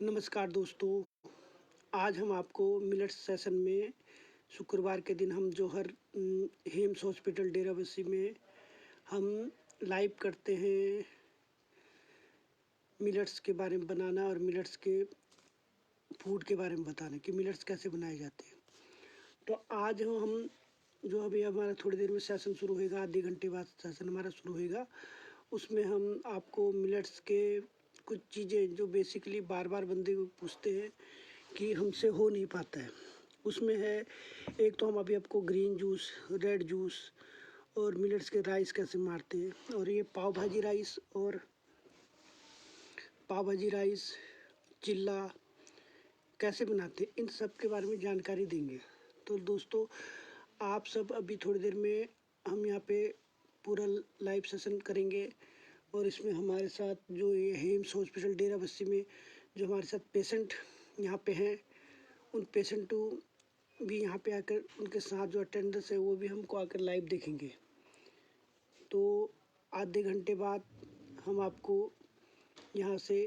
नमस्कार दोस्तों, आज हम आपको मिलेट्स सेशन में शुक्रवार के दिन हम जौहर हेम्स हॉस्पिटल डेराबस्सी में हम लाइव करते हैं मिलेट्स के बारे में बनाना और मिलेट्स के फूड के बारे में बताना कि मिलेट्स कैसे बनाए जाते हैं। तो आज हम जो अभी हमारा थोड़ी देर में सेशन शुरू होगा, आधे घंटे बाद सेशन हमारा शुरू होगा। उसमें हम आपको मिलेट्स के कुछ चीज़ें जो बेसिकली बार बार बंदे पूछते हैं कि हमसे हो नहीं पाता है, उसमें है एक तो हम अभी आपको ग्रीन जूस, रेड जूस और मिलेट्स के राइस कैसे मारते हैं, और ये पाव भाजी राइस चिल्ला कैसे बनाते हैं, इन सब के बारे में जानकारी देंगे। तो दोस्तों, आप सब अभी थोड़ी देर में हम यहाँ पे पूरा लाइव सेशन करेंगे और इसमें हमारे साथ जो ये हेम्स हॉस्पिटल डेराबस्सी में जो हमारे साथ पेशेंट यहाँ पे हैं, उन पेशेंटों भी यहाँ पे आकर उनके साथ जो अटेंडर्स है वो भी हमको आकर लाइव देखेंगे। तो आधे घंटे बाद हम आपको यहाँ से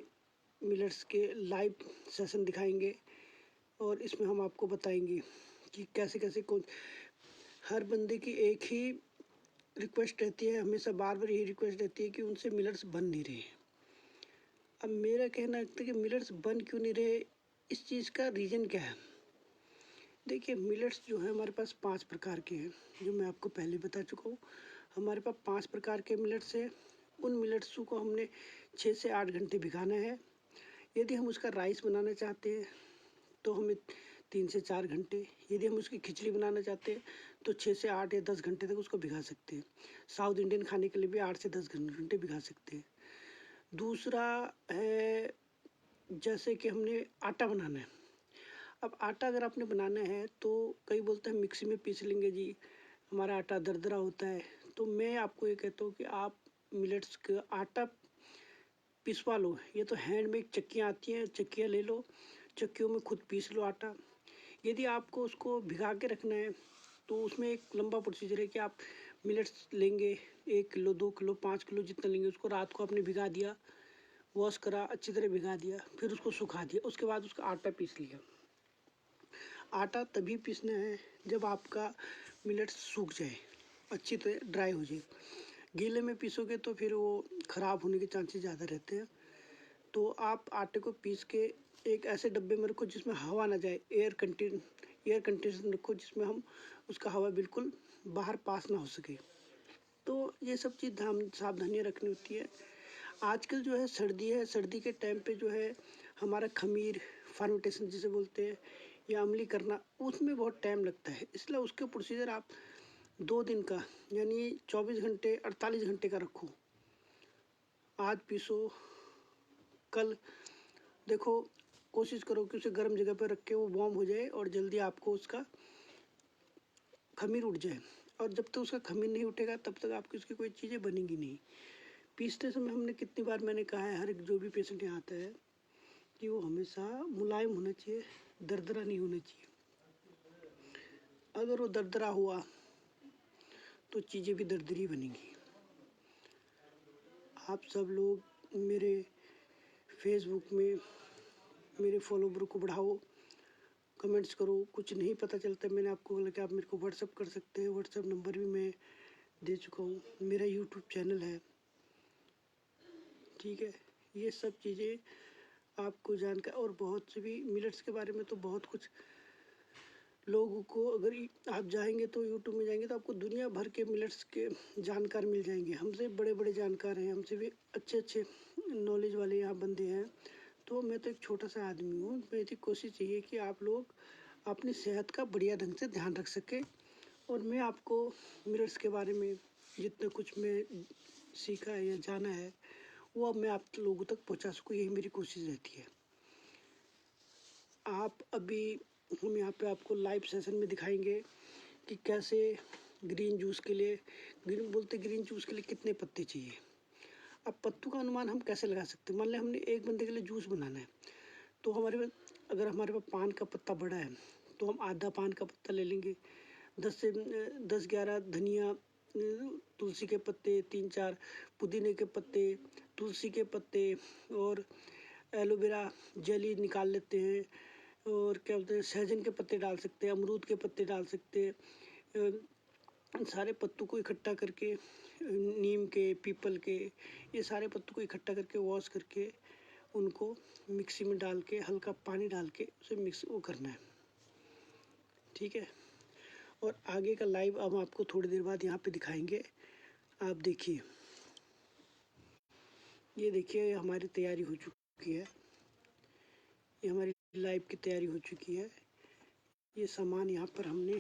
मिलेट्स के लाइव सेशन दिखाएंगे और इसमें हम आपको बताएंगे कि कैसे कैसे कौन। हर बंदे की एक ही रिक्वेस्ट रहती है, हमेशा बार बार यही रिक्वेस्ट रहती है कि उनसे मिलेट्स बन नहीं रहे। अब मेरा कहना है कि मिलेट्स बन क्यों नहीं रहे, इस चीज़ का रीज़न क्या है। देखिए, मिलेट्स जो है हमारे पास 5 प्रकार के हैं, जो मैं आपको पहले बता चुका हूँ। हमारे पास 5 प्रकार के मिलेट्स हैं। उन मिलेट्सों को हमने 6 से 8 घंटे भिगाना है। यदि हम उसका राइस बनाना चाहते हैं तो हमें 3 से 4 घंटे, यदि हम उसकी खिचड़ी बनाना चाहते हैं तो 6 से 8 या 10 घंटे तक उसको भिगा सकते हैं। साउथ इंडियन खाने के लिए भी 8 से 10 घंटे भिगा सकते हैं। दूसरा है, जैसे कि हमने आटा बनाना है। अब आटा अगर आपने बनाना है तो कई बोलते हैं मिक्सी में पीस लेंगे जी, हमारा आटा दरदरा होता है। तो मैं आपको ये कहता हूँ कि आप मिलेट्स का आटा पिसवा लो। ये तो हैंडमेड चक्कियाँ आती हैं, चक्कियाँ ले लो, चक्कियों में खुद पीस लो आटा। यदि आपको उसको भिगा के रखना है तो उसमें एक लंबा प्रोसीजर है कि आप मिलेट्स लेंगे 1 किलो, 2 किलो, 5 किलो जितना लेंगे, उसको रात को आपने भिगा दिया, वॉश करा, अच्छी तरह भिगा दिया, फिर उसको सुखा दिया, उसके बाद उसका आटा पीस लिया। आटा तभी पीसना है जब आपका मिलेट्स सूख जाए, अच्छी तरह ड्राई हो जाए। गीले में पीसोगे तो फिर वो ख़राब होने के चांसेस ज़्यादा रहते हैं। तो आप आटे को पीस के एक ऐसे डब्बे में रखो जिसमें हवा ना जाए, एयर कंटेनर रखो जिसमें हम उसका हवा बिल्कुल बाहर पास ना हो सके। तो ये सब चीज़ सावधानियाँ रखनी होती है। आजकल जो है सर्दी के टाइम पे जो है हमारा खमीर फर्मेंटेशन जिसे बोलते हैं या अम्ली करना, उसमें बहुत टाइम लगता है। इसलिए उसके प्रोसीजर आप 2 दिन का यानी 24 घंटे 48 घंटे का रखो। आज पीसो, कल देखो, कोशिश करो कि उसे गर्म जगह पर रख के वो वार्म हो जाए और जल्दी आपको उसका खमीर उठ जाए। और जब तक उसका खमीर नहीं उठेगा तब तक आपकी उसकी कोई चीज़ें बनेंगी नहीं। पीसते समय हमने कितनी बार मैंने कहा है, हर एक जो भी पेशेंट यहाँ आता है कि वो हमेशा मुलायम होना चाहिए, दरदरा नहीं होना चाहिए। अगर वो दरदरा हुआ तो चीज़ें भी दरदरी बनेंगी। आप सब लोग मेरे फेसबुक में मेरे फॉलोवर को बढ़ाओ, कमेंट्स करो। कुछ नहीं पता चलता मैंने आपको बोला कि आप मेरे को व्हाट्सअप कर सकते हैं, व्हाट्सअप नंबर भी मैं दे चुका हूँ। मेरा यूट्यूब चैनल है, ठीक है। ये सब चीज़ें आपको जानकर, और बहुत से भी मिलेट्स के बारे में तो बहुत कुछ लोगों को, अगर आप जाएंगे तो यूट्यूब में जाएंगे तो आपको दुनिया भर के मिलेट्स के जानकार मिल जाएंगे। हमसे बड़े बड़े जानकार हैं, हमसे भी अच्छे अच्छे नॉलेज वाले यहाँ बंदे हैं। तो मैं तो एक छोटा सा आदमी हूँ। मेरी कोशिश यही है कि आप लोग अपनी सेहत का बढ़िया ढंग से ध्यान रख सकें, और मैं आपको मिलेट्स के बारे में जितना कुछ मैं सीखा है या जाना है वो अब मैं आप लोगों तक पहुँचा सकूँ, यही मेरी कोशिश रहती है। आप अभी हम यहाँ पे आपको लाइव सेशन में दिखाएंगे कि कैसे ग्रीन जूस के लिए ग्रीन जूस के लिए कितने पत्ते चाहिए। अब पत्तों का अनुमान हम कैसे लगा सकते हैं। मान लें हमने एक बंदे के लिए जूस बनाना है तो अगर हमारे पास पान का पत्ता बड़ा है तो हम आधा पान का पत्ता ले लेंगे, 10-11 धनिया, तुलसी के पत्ते, 3-4 पुदीने के पत्ते, तुलसी के पत्ते और एलोवेरा जेली निकाल लेते हैं, और क्या बोलते हैं, सहजन के पत्ते डाल सकते हैं, अमरूद के पत्ते डाल सकते हैं। इन सारे पत्तों को इकट्ठा करके, नीम के, पीपल के, ये सारे पत्तों को इकट्ठा करके वॉश करके उनको मिक्सी में डाल के हल्का पानी डाल के उसे मिक्स वो करना है, ठीक है। और आगे का लाइव हम आपको थोड़ी देर बाद यहाँ पे दिखाएंगे। आप देखिए, ये देखिए हमारी तैयारी हो चुकी है, ये हमारी लाइव की तैयारी हो चुकी है। ये सामान यहाँ पर हमने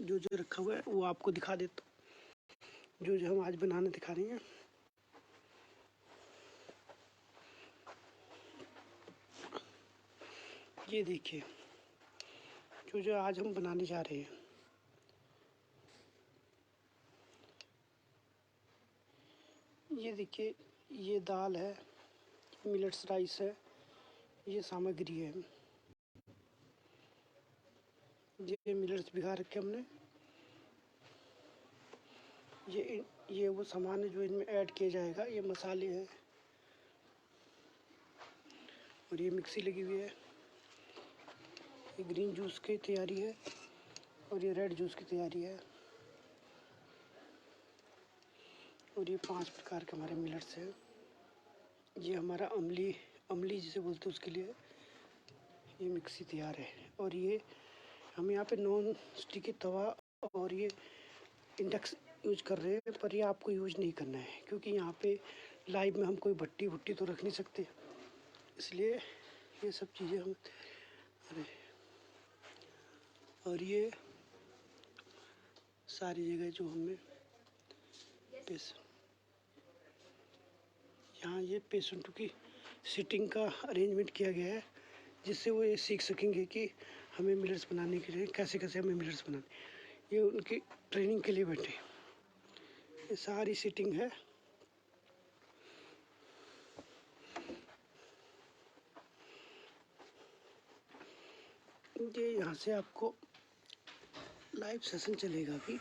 जो जो रखा हुआ है वो आपको दिखा देता हूँ, जो जो हम आज बनाना दिखा रहे हैं। ये देखिए जो जो आज हम बनाने जा रहे हैं। ये देखिए, ये दाल है, मिलेट्स राइस है, ये सामग्री है। ये मिलेट्स भिगा रखे हमने। ये वो सामान है जो इनमें ऐड किया जाएगा। ये मसाले हैं, और ये मिक्सी लगी हुई है। ये ग्रीन जूस की तैयारी है, और ये रेड जूस की तैयारी है। और ये 5 प्रकार के हमारे मिलेट्स हैं। ये हमारा अमली जिसे बोलते हैं उसके लिए ये मिक्सी तैयार है। और ये हम यहाँ पे नॉन स्टिकी तवा और ये इंडक्शन यूज कर रहे हैं, पर ये आपको यूज नहीं करना है, क्योंकि यहाँ पे लाइव में हम कोई भट्टी भुट्टी तो रख नहीं सकते, इसलिए ये सब चीज़ें हम। अरे, और ये सारी जगह जो हमें यहाँ ये पेशेंटों की सीटिंग का अरेंजमेंट किया गया है, जिससे वो ये सीख सकेंगे कि हमें मिलेट्स बनाने के लिए कैसे कैसे हमें मिलेट्स बनाने। ये उनकी ट्रेनिंग के लिए बैठे, ये सारी सीटिंग है। ये यहाँ से आपको लाइव सेशन चलेगा कि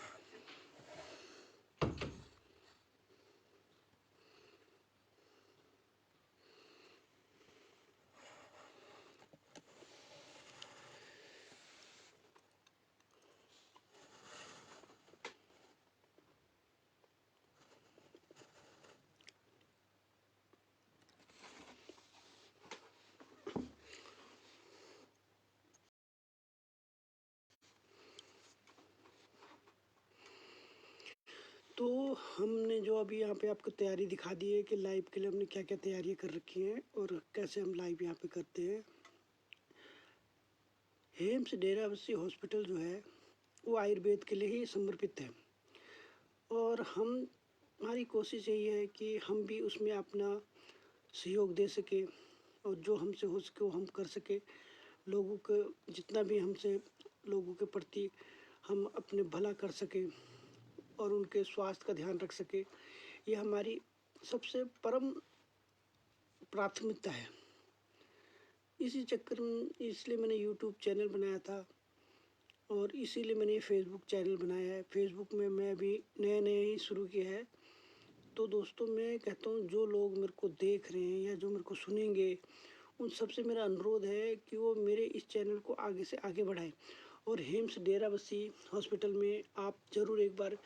तो हमने जो अभी यहाँ पे आपको तैयारी दिखा दी है कि लाइव के लिए हमने क्या क्या तैयारियाँ कर रखी हैं और कैसे हम लाइव यहाँ पे करते हैं। हेम्स डेराबस्सी हॉस्पिटल जो है वो आयुर्वेद के लिए ही समर्पित है, और हमारी कोशिश यही है कि हम भी उसमें अपना सहयोग दे सके, और जो हमसे हो सके वो हम कर सके। लोगों को जितना भी हमसे लोगों के प्रति हम अपने भला कर सके और उनके स्वास्थ्य का ध्यान रख सके, ये हमारी सबसे परम प्राथमिकता है। इसी चक्कर में इसलिए मैंने यूट्यूब चैनल बनाया था, और इसीलिए मैंने फेसबुक चैनल बनाया है। फेसबुक में मैं अभी नए नए ही शुरू किया है। तो दोस्तों मैं कहता हूँ जो लोग मेरे को देख रहे हैं या जो मेरे को सुनेंगे, उन सबसे मेरा अनुरोध है कि वो मेरे इस चैनल को आगे से आगे बढ़ाएं, और हेम्स डेराबस्सी हॉस्पिटल में आप ज़रूर एक बार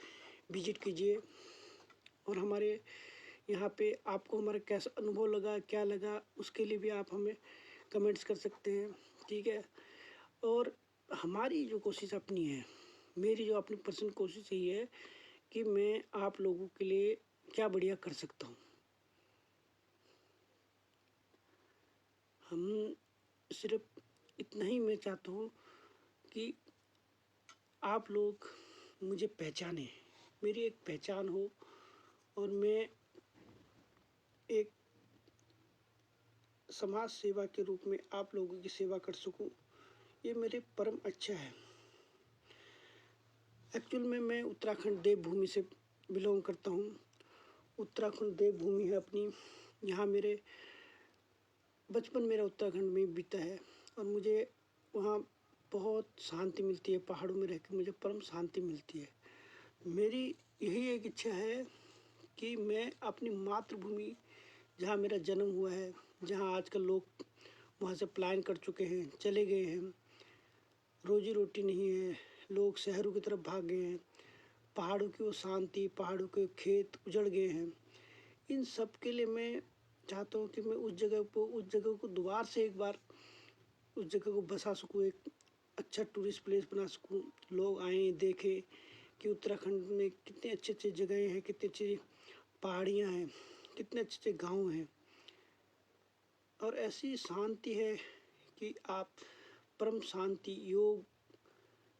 विजिट कीजिए। और हमारे यहाँ पे आपको हमारा कैसा अनुभव लगा, क्या लगा, उसके लिए भी आप हमें कमेंट्स कर सकते हैं, ठीक है। और हमारी जो कोशिश अपनी है, मेरी जो अपनी पर्सनल कोशिश यही है कि मैं आप लोगों के लिए क्या बढ़िया कर सकता हूँ। हम सिर्फ इतना ही मैं चाहता हूँ कि आप लोग मुझे पहचानें, मेरी एक पहचान हो, और मैं एक समाज सेवा के रूप में आप लोगों की सेवा कर सकूं, ये मेरे परम अच्छा है। एक्चुअल में मैं उत्तराखंड देवभूमि से बिलोंग करता हूँ। उत्तराखंड देवभूमि है अपनी, यहाँ मेरे बचपन मेरा उत्तराखंड में बीता है, और मुझे वहाँ बहुत शांति मिलती है। पहाड़ों में रह कर मुझे परम शांति मिलती है। मेरी यही एक इच्छा है कि मैं अपनी मातृभूमि जहाँ मेरा जन्म हुआ है, जहाँ आजकल लोग वहाँ से पलायन कर चुके हैं, चले गए हैं, रोजी रोटी नहीं है, लोग शहरों की तरफ भाग गए हैं, पहाड़ों की वो शांति, पहाड़ों के खेत उजड़ गए हैं। इन सब के लिए मैं चाहता हूँ कि मैं उस जगह को दोबारा से एक बार उस जगह को बसा सकूँ, एक अच्छा टूरिस्ट प्लेस बना सकूँ, लोग आएँ देखें कि उत्तराखंड में कितने अच्छे अच्छे जगहें हैं, कितनी अच्छी पहाड़ियाँ हैं, कितने अच्छे अच्छे गाँव हैं, और ऐसी शांति है कि आप परम शांति, योग,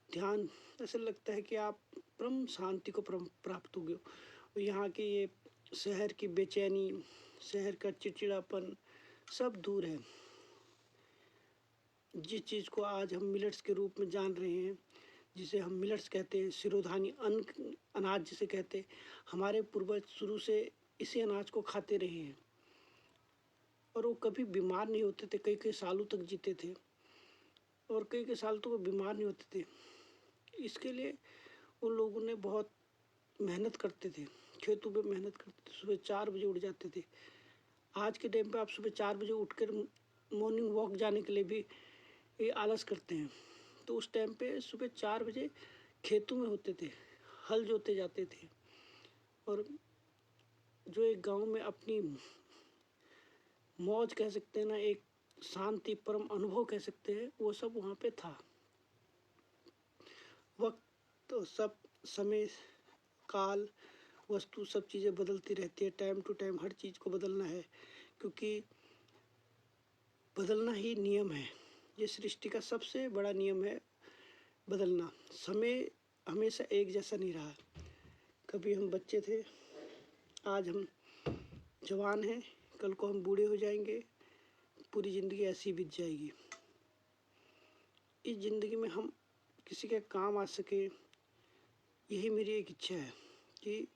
ध्यान, ऐसा लगता है कि आप परम शांति को प्राप्त हो गए हो। यहाँ के ये शहर की बेचैनी, शहर का चिड़चिड़ापन सब दूर है। जिस चीज़ को आज हम मिलेट्स के रूप में जान रहे हैं, जिसे हम मिलेट्स कहते हैं, सिरोधानी अन्न, अनाज जिसे कहते हैं, हमारे पूर्वज शुरू से इसी अनाज को खाते रहे हैं और वो कभी बीमार नहीं होते थे, कई कई सालों तक जीते थे और कई कई साल तक वो बीमार नहीं होते थे। इसके लिए उन लोगों ने बहुत मेहनत करते थे, खेतों में मेहनत करते थे, सुबह 4 बजे उठ जाते थे। आज के टाइम पे आप सुबह 4 बजे उठकर मॉर्निंग वॉक जाने के लिए भी ये आलस करते हैं। तो उस टाइम पे सुबह 4 बजे खेतों में होते थे, हल जोते जाते थे और जो एक गांव में अपनी मौज कह सकते हैं ना, एक शांति परम अनुभव कह सकते हैं, वो सब वहाँ पे था। वक्त तो सब, समय, काल, वस्तु, सब चीज़ें बदलती रहती है, टाइम टू टाइम हर चीज़ को बदलना है, क्योंकि बदलना ही नियम है। ये सृष्टि का सबसे बड़ा नियम है, बदलना। समय हमेशा एक जैसा नहीं रहा। कभी हम बच्चे थे, आज हम जवान हैं, कल को हम बूढ़े हो जाएंगे, पूरी ज़िंदगी ऐसी बीत जाएगी। इस ज़िंदगी में हम किसी के काम आ सके, यही मेरी एक इच्छा है कि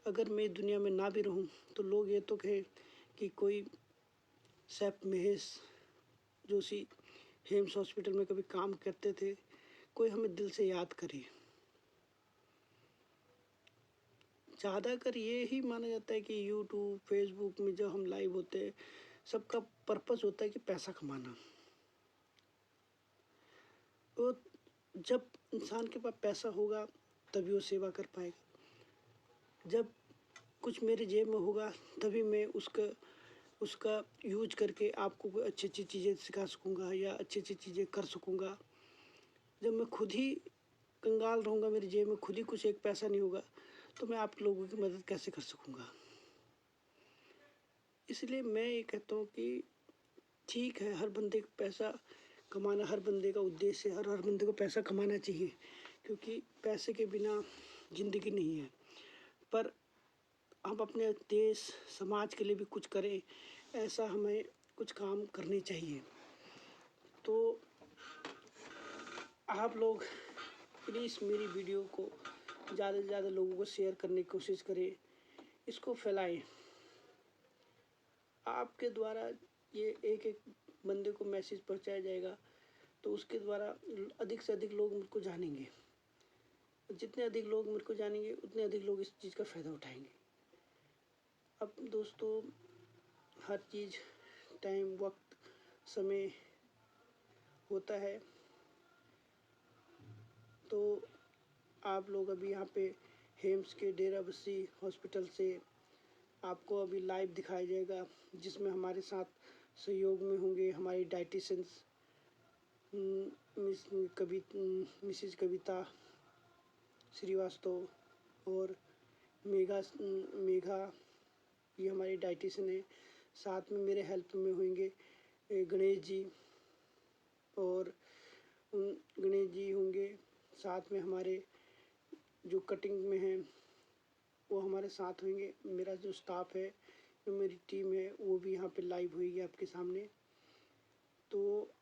अगर मैं दुनिया में ना भी रहूं तो लोग ये तो कहें कि कोई सैफ महेश जोशी हेम्स हॉस्पिटल में कभी काम करते थे, कोई हमें दिल से याद करे। ज़्यादातर ये ही माना जाता है कि यूट्यूब, फेसबुक में जो हम लाइव होते हैं, सबका पर्पस होता है कि पैसा कमाना। वो जब इंसान के पास पैसा होगा तभी वो सेवा कर पाएगा। जब कुछ मेरे जेब में होगा तभी मैं उसका यूज करके आपको कोई अच्छी अच्छी चीज़ें सिखा सकूँगा या अच्छी अच्छी चीज़ें कर सकूँगा। जब मैं खुद ही कंगाल रहूँगा, मेरी जेब में खुद ही कुछ एक पैसा नहीं होगा, तो मैं आप लोगों की मदद कैसे कर सकूँगा। इसलिए मैं ये कहता हूँ कि ठीक है, हर बंदे को पैसा कमाना, हर बंदे का उद्देश्य है, हर बंदे को पैसा कमाना चाहिए, क्योंकि पैसे के बिना ज़िंदगी नहीं है। पर हम अपने देश समाज के लिए भी कुछ करें, ऐसा हमें कुछ काम करने चाहिए। तो आप लोग प्लीज़ मेरी वीडियो को ज़्यादा से ज़्यादा लोगों को शेयर करने की कोशिश करें, इसको फैलाएं। आपके द्वारा ये एक एक बंदे को मैसेज पहुंचाया जाएगा तो उसके द्वारा अधिक से अधिक लोग मुझको जानेंगे। जितने अधिक लोग मेरे को जानेंगे उतने अधिक लोग इस चीज़ का फ़ायदा उठाएंगे। अब दोस्तों, हर चीज़ टाइम, वक्त, समय होता है। तो आप लोग अभी यहाँ पे हेम्स के डेराबस्सी हॉस्पिटल से आपको अभी लाइव दिखाया जाएगा, जिसमें हमारे साथ सहयोग में होंगे हमारी डाइटिशियंस मिसिज कविता श्रीवास्तव और मेघा, ये हमारी डाइटिशियन है। साथ में मेरे हेल्प में होंगे गणेश जी, और गणेश जी होंगे। साथ में हमारे जो कटिंग में हैं वो हमारे साथ होंगे। मेरा जो स्टाफ है, जो मेरी टीम है, वो भी यहाँ पे लाइव होगी आपके सामने। तो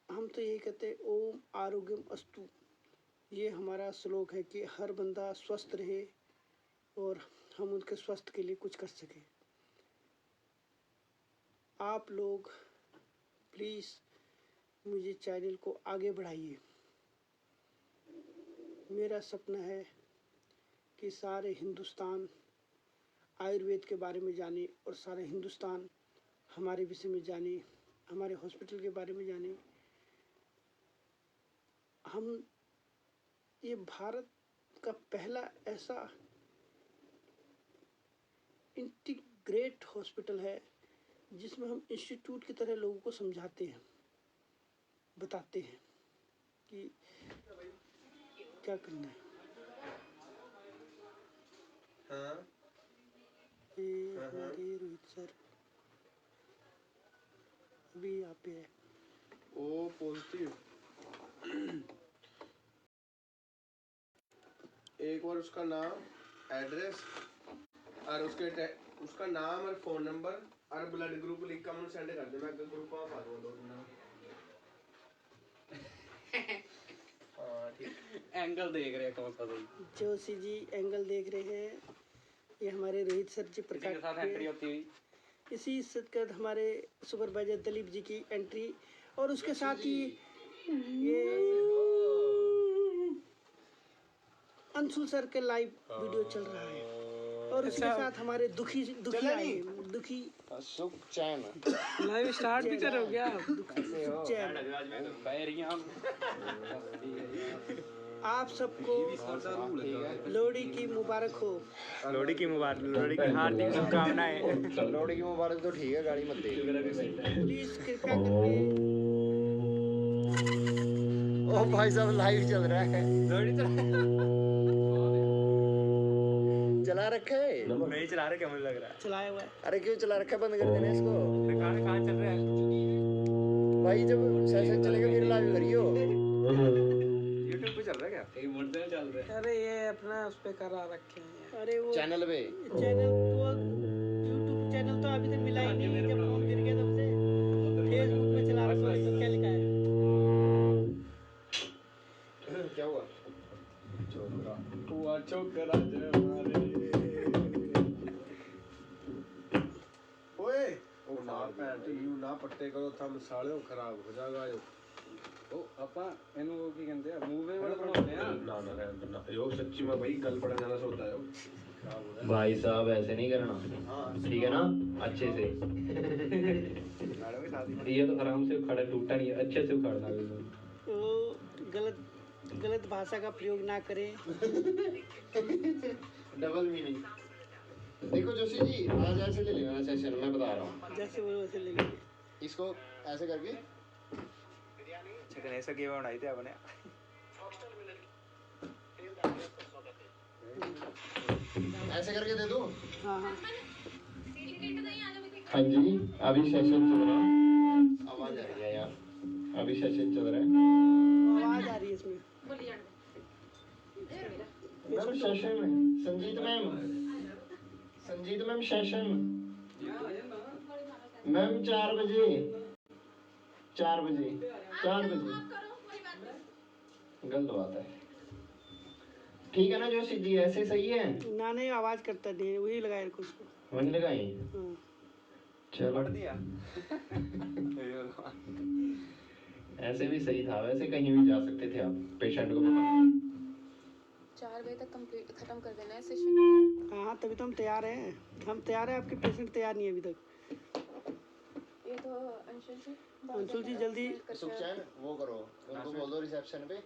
हम तो यही कहते हैं, ओम आरोग्यम अस्तु। ये हमारा श्लोक है कि हर बंदा स्वस्थ रहे और हम उनके स्वास्थ्य के लिए कुछ कर सकें। आप लोग प्लीज़ मुझे चैनल को आगे बढ़ाइए। मेरा सपना है कि सारे हिंदुस्तान आयुर्वेद के बारे में जाने और सारा हिंदुस्तान हमारे विषय में जाने, हमारे हॉस्पिटल के बारे में जाने। हम ये भारत का पहला ऐसा इंटीग्रेट हॉस्पिटल है जिसमें हम इंस्टीट्यूट की तरह लोगों को समझाते हैं, बताते हैं कि क्या करना है। हाँ ये हमारे रोहित सर अभी यहाँ पे है। O positive. एक बार उसका नाम, एड्रेस और उसका नाम और फोन नंबर और ब्लड ग्रुप लिख कर मुझे सेंड कर दे। मैं ग्रुप में पा दूंगा 2 दिन। हाँ ठीक। एंगल देख रहे हैं कौन सा सही। जोशी जी एंगल देख रहे हैं। ये हमारे रोहित सर जी किसी के साथ एंट्री होती हुई। इसी सदकत हमारे सुपरवाइजर दिलीप जी की एंट्री, और उसके साथ ही ये अंशुल सर के लाइव वीडियो चल रहा है, और उसके साथ हमारे दुखी सुख चैन लाइव स्टार्ट भी करो क्या? दुखी सुख चैन। आप सबको लोहड़ी की मुबारक हो। लोहड़ी की मुबारक, लोहड़ी की हार्दिक शुभकामनाएं। लोहड़ी की मुबारक तो ठीक है, गाड़ी मत दे। प्लीज कृपया करके। ओ भाई साहब लाइव चल रहा है। लोहड़ी चला रखा है? नहीं चला रहे, क्या मुझे लग रहा है चलाया हुआ है। अरे क्यों चला रखा है? बंद कर देना इसको। कहाँ चल रहा है? भाई जब सेशन चलेगा फिर लाइव करियो। यूट्यूब पे चल रहा है क्या? एक मुद्दे चल रहे हैं। अरे ये अपना उस पे करा रखे हैं। अरे वो चैनल पे यूट्यूब चैनल तो अभी तक मिला ही नहीं। जब फोन गिर गया तब से फेसबुक में चला रखा है। क्या लिखा है? क्या हुआ? छोकरा ओए ओ ना पैंट यू ना पट्टे करो थम साले खराब हो जाएगा यो। ਉਹ ਆਪਾਂ ਇਹਨੂੰ ਉਹ ਕੀ ਕਹਿੰਦੇ ਆ ਮੂਵੇਬਲ ਬਣਾਉਂਦੇ ਆ। ना यो सच्ची में भाई गल पड़ जाना से होता है खराब हो भाई साहब ऐसे नहीं करना, ठीक है ना? अच्छे से ये तो आराम से खड़ा, टूटा नहीं है, अच्छे से उखाड़ना है। तो गलत भाषा का प्रयोग ना करें। Double meaning. देखो जोशी जी आज ऐसे ले लेना सेशन, मैं बता रहा हूँ। जैसे वो वैसे ले लेंगे। इसको ऐसे करके चिकन ऐसा गेम बनाई थी आपने। ऐसे करके दे दो। हाँ हाँ हाँ जी, अभी सेशन चल रहा है। आवाज आ रही है यार। अभी सेशन चल रहा है। आवाज आ रही है इसमें। मैम सेशन में संजीत मैम सेशन मैम 4 बजे 4 बजे गलत बात है, ठीक है ना जोशी जी? ऐसे सही है ना? नहीं आवाज करता नहीं है, वही लगाए रखो उसको। वही लगाई। हाँ। चलो पढ़ दिया। ऐसे भी सही था, वैसे कहीं भी जा सकते थे आप पेशेंट को। 4 बजे तक कंप्लीट खत्म कर देना है सेशन। हाँ तभी तो हम तैयार हैं। हम तैयार हैं, आपके पेशेंट तैयार नहीं है अभी तक। ये तो अंशुल जी जल्दी सुख चैन वो करो, उनको बोल दो रिसेप्शन पे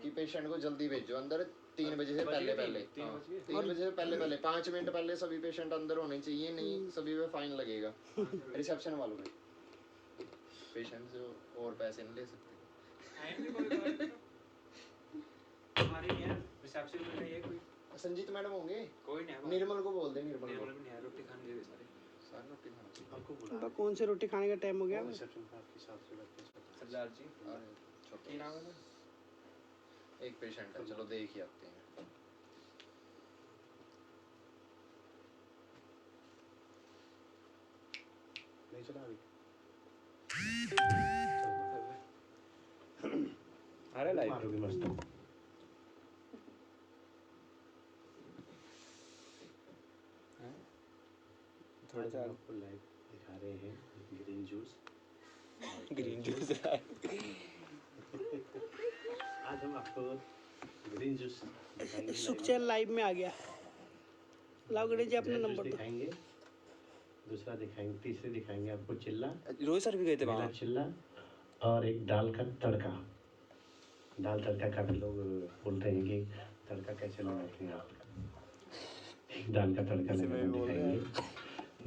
कि पेशेंट को जल्दी भेजो अंदर 3 बजे से पहले। 3 बजे से पहले 5 मिनट पहले सभी पेशेंट अंदर होने चाहिए, नहीं सभी पे फाइन लगेगा। रिसेप्शन वालों पे पेशेंट से और पैसे नहीं ले सकते। हमारी नहीं है रिसेप्शन में नहीं है कोई। संजीत मैडम होंगे? कोई नहीं। निर्मल को बोल दे। निर्मल को नहीं है, रोटी खाने दे सारे रोटी खाना चाहिए। आपको अब कौन से रोटी खाने का टाइम हो गया? रिसेप्शन का आपके हिसाब से सरदार जी। छोटी नाम है? एक पेशेंट है, चलो देख ही आते हैं। नहीं चला अभी। अरे लाइव मारोगे मस्त। थोड़ा सा आपको लाइव दिखा रहे हैं ग्रीन जूस। आज हम आपको ग्रीन जूस दिखाएंगे। सुखचैन लाइव में आ गया। लाओ गणेश जी अपना ग्रीन जूस नंबर दो। दिखाएंगे दूसरा दिखाएंगे, तीसरे दिखाएंगे आपको चिल्ला, रोहित सर भी गए थे नीला वहाँ। चिल्ला, और एक दाल का तड़का। दाल तड़का काफ़ी लोग बोलते हैं कि तड़का कैसे लगाते हैं आप। एक दाल का तड़का लगाना दिखाएंगे।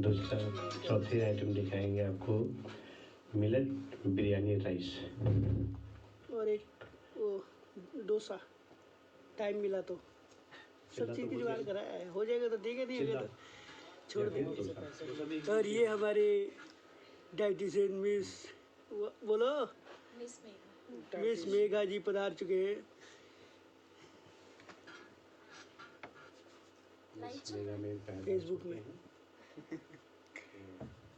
दूसरा चौथे आइटम दिखाएंगे आपको मिलेट बिरयानी राइस। और एक वो डोसा, टाइम मिला तो सब चीज़ की जुगाड़ करा है, हो जाएगा तो देगा, नहीं होगा तो छोड़ देंगे। और ये हमारे डाइटिशियन मिस, बोलो, मिस मेघा जी पधार चुके हैं। फेसबुक में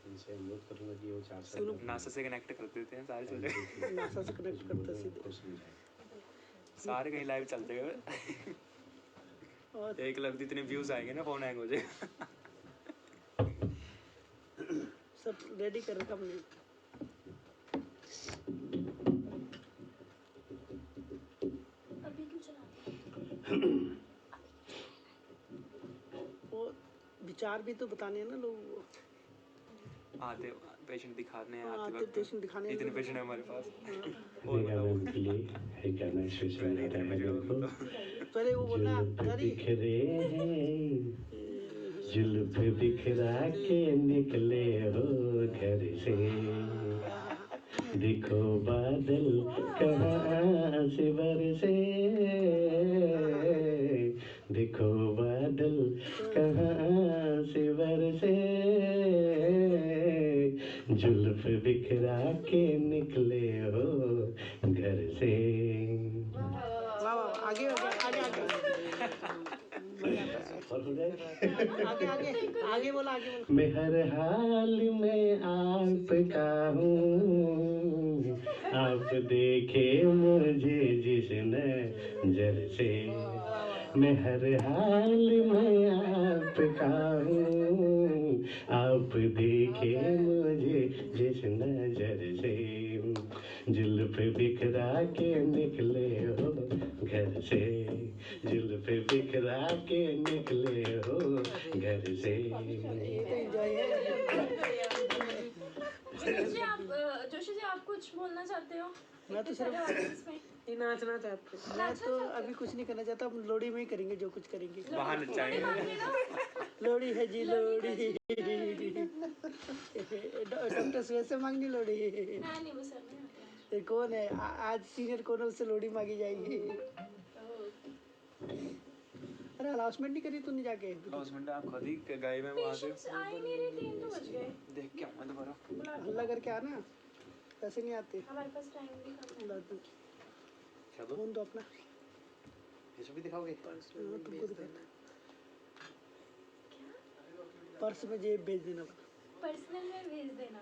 इनसे अनुरोध करूँगा कि वो 4 साल नासा से कनेक्ट कर देते हैं सारी चीज़ें। नासा से कनेक्ट करता सीधे। सारे कहीं लाइव चलते हैं। और एक लगती इतने व्यूज आएंगे ना, फोन हैंग हो जाएगा। सब रेडी कर रखा हमने। अभी क्यों चला? वो विचार भी तो बताने हैं ना लोगों को। आते पेशेंट दिखाने हैं, आते आते वक्त पेशेंट दिखाने हैं। इतने पेशेंट है हमारे पास। और गाना के लिए एक गाना स्पेशल गा रहा है भजन को। पहले वो बोलना जुल्फ दादी, बिखरे हैं, जुल्फ बिखरा के निकले हो घर से, देखो बादल कहाँ से बरसे, देखो बादल कहाँ से बरसे, जुल्फ बिखरा के निकले हो घर से। वाह वाह, आगे आगे आगे और हो जाए। आगे आगे आगे बोला, आगे बोला। मैं हर हाल में आपका हूँ, आप देखे मुझे जिस नजर से, मैं हर हाल में आपका हूँ, आप देखे मुझे जिस नजर से, जुल्फ बिखरा के निकले हो घर से, जुल्फ बिखरा के निकले हो घर से। ये तो एंजॉय है। जोशी जी आप कुछ बोलना चाहते हो? मैं तो सिर्फ ये नाचना चाहते हैं। मैं तो अभी कुछ नहीं करना चाहता, हम लोड़ी में ही करेंगे जो कुछ करेंगे। बाहर नचाएंगे। लोड़ी है जी लोड़ी। डॉक्टर सुरेश से मांगनी लोड़ी। नहीं वो सर नहीं ये कौन है आज सीनियर कौन है, उससे लोड़ी मांगी जाएगी। अरे अनाउंसमेंट नहीं करी तूने जाके? अनाउंसमेंट आप खुद ही गए मैं वहाँ से। आ ही नहीं रहे, 3 तो बज गए। देख के आऊँ दोबारा। हल्ला करके आना, पैसे नहीं आते। हमारे पास टाइम भी कम है। क्या दो? फोन दो अपना। ये सब भी दिखाओगे? हाँ, तुमको दिखाना। पर्स में जेब भेज देना। पर्सनल में भेज देना।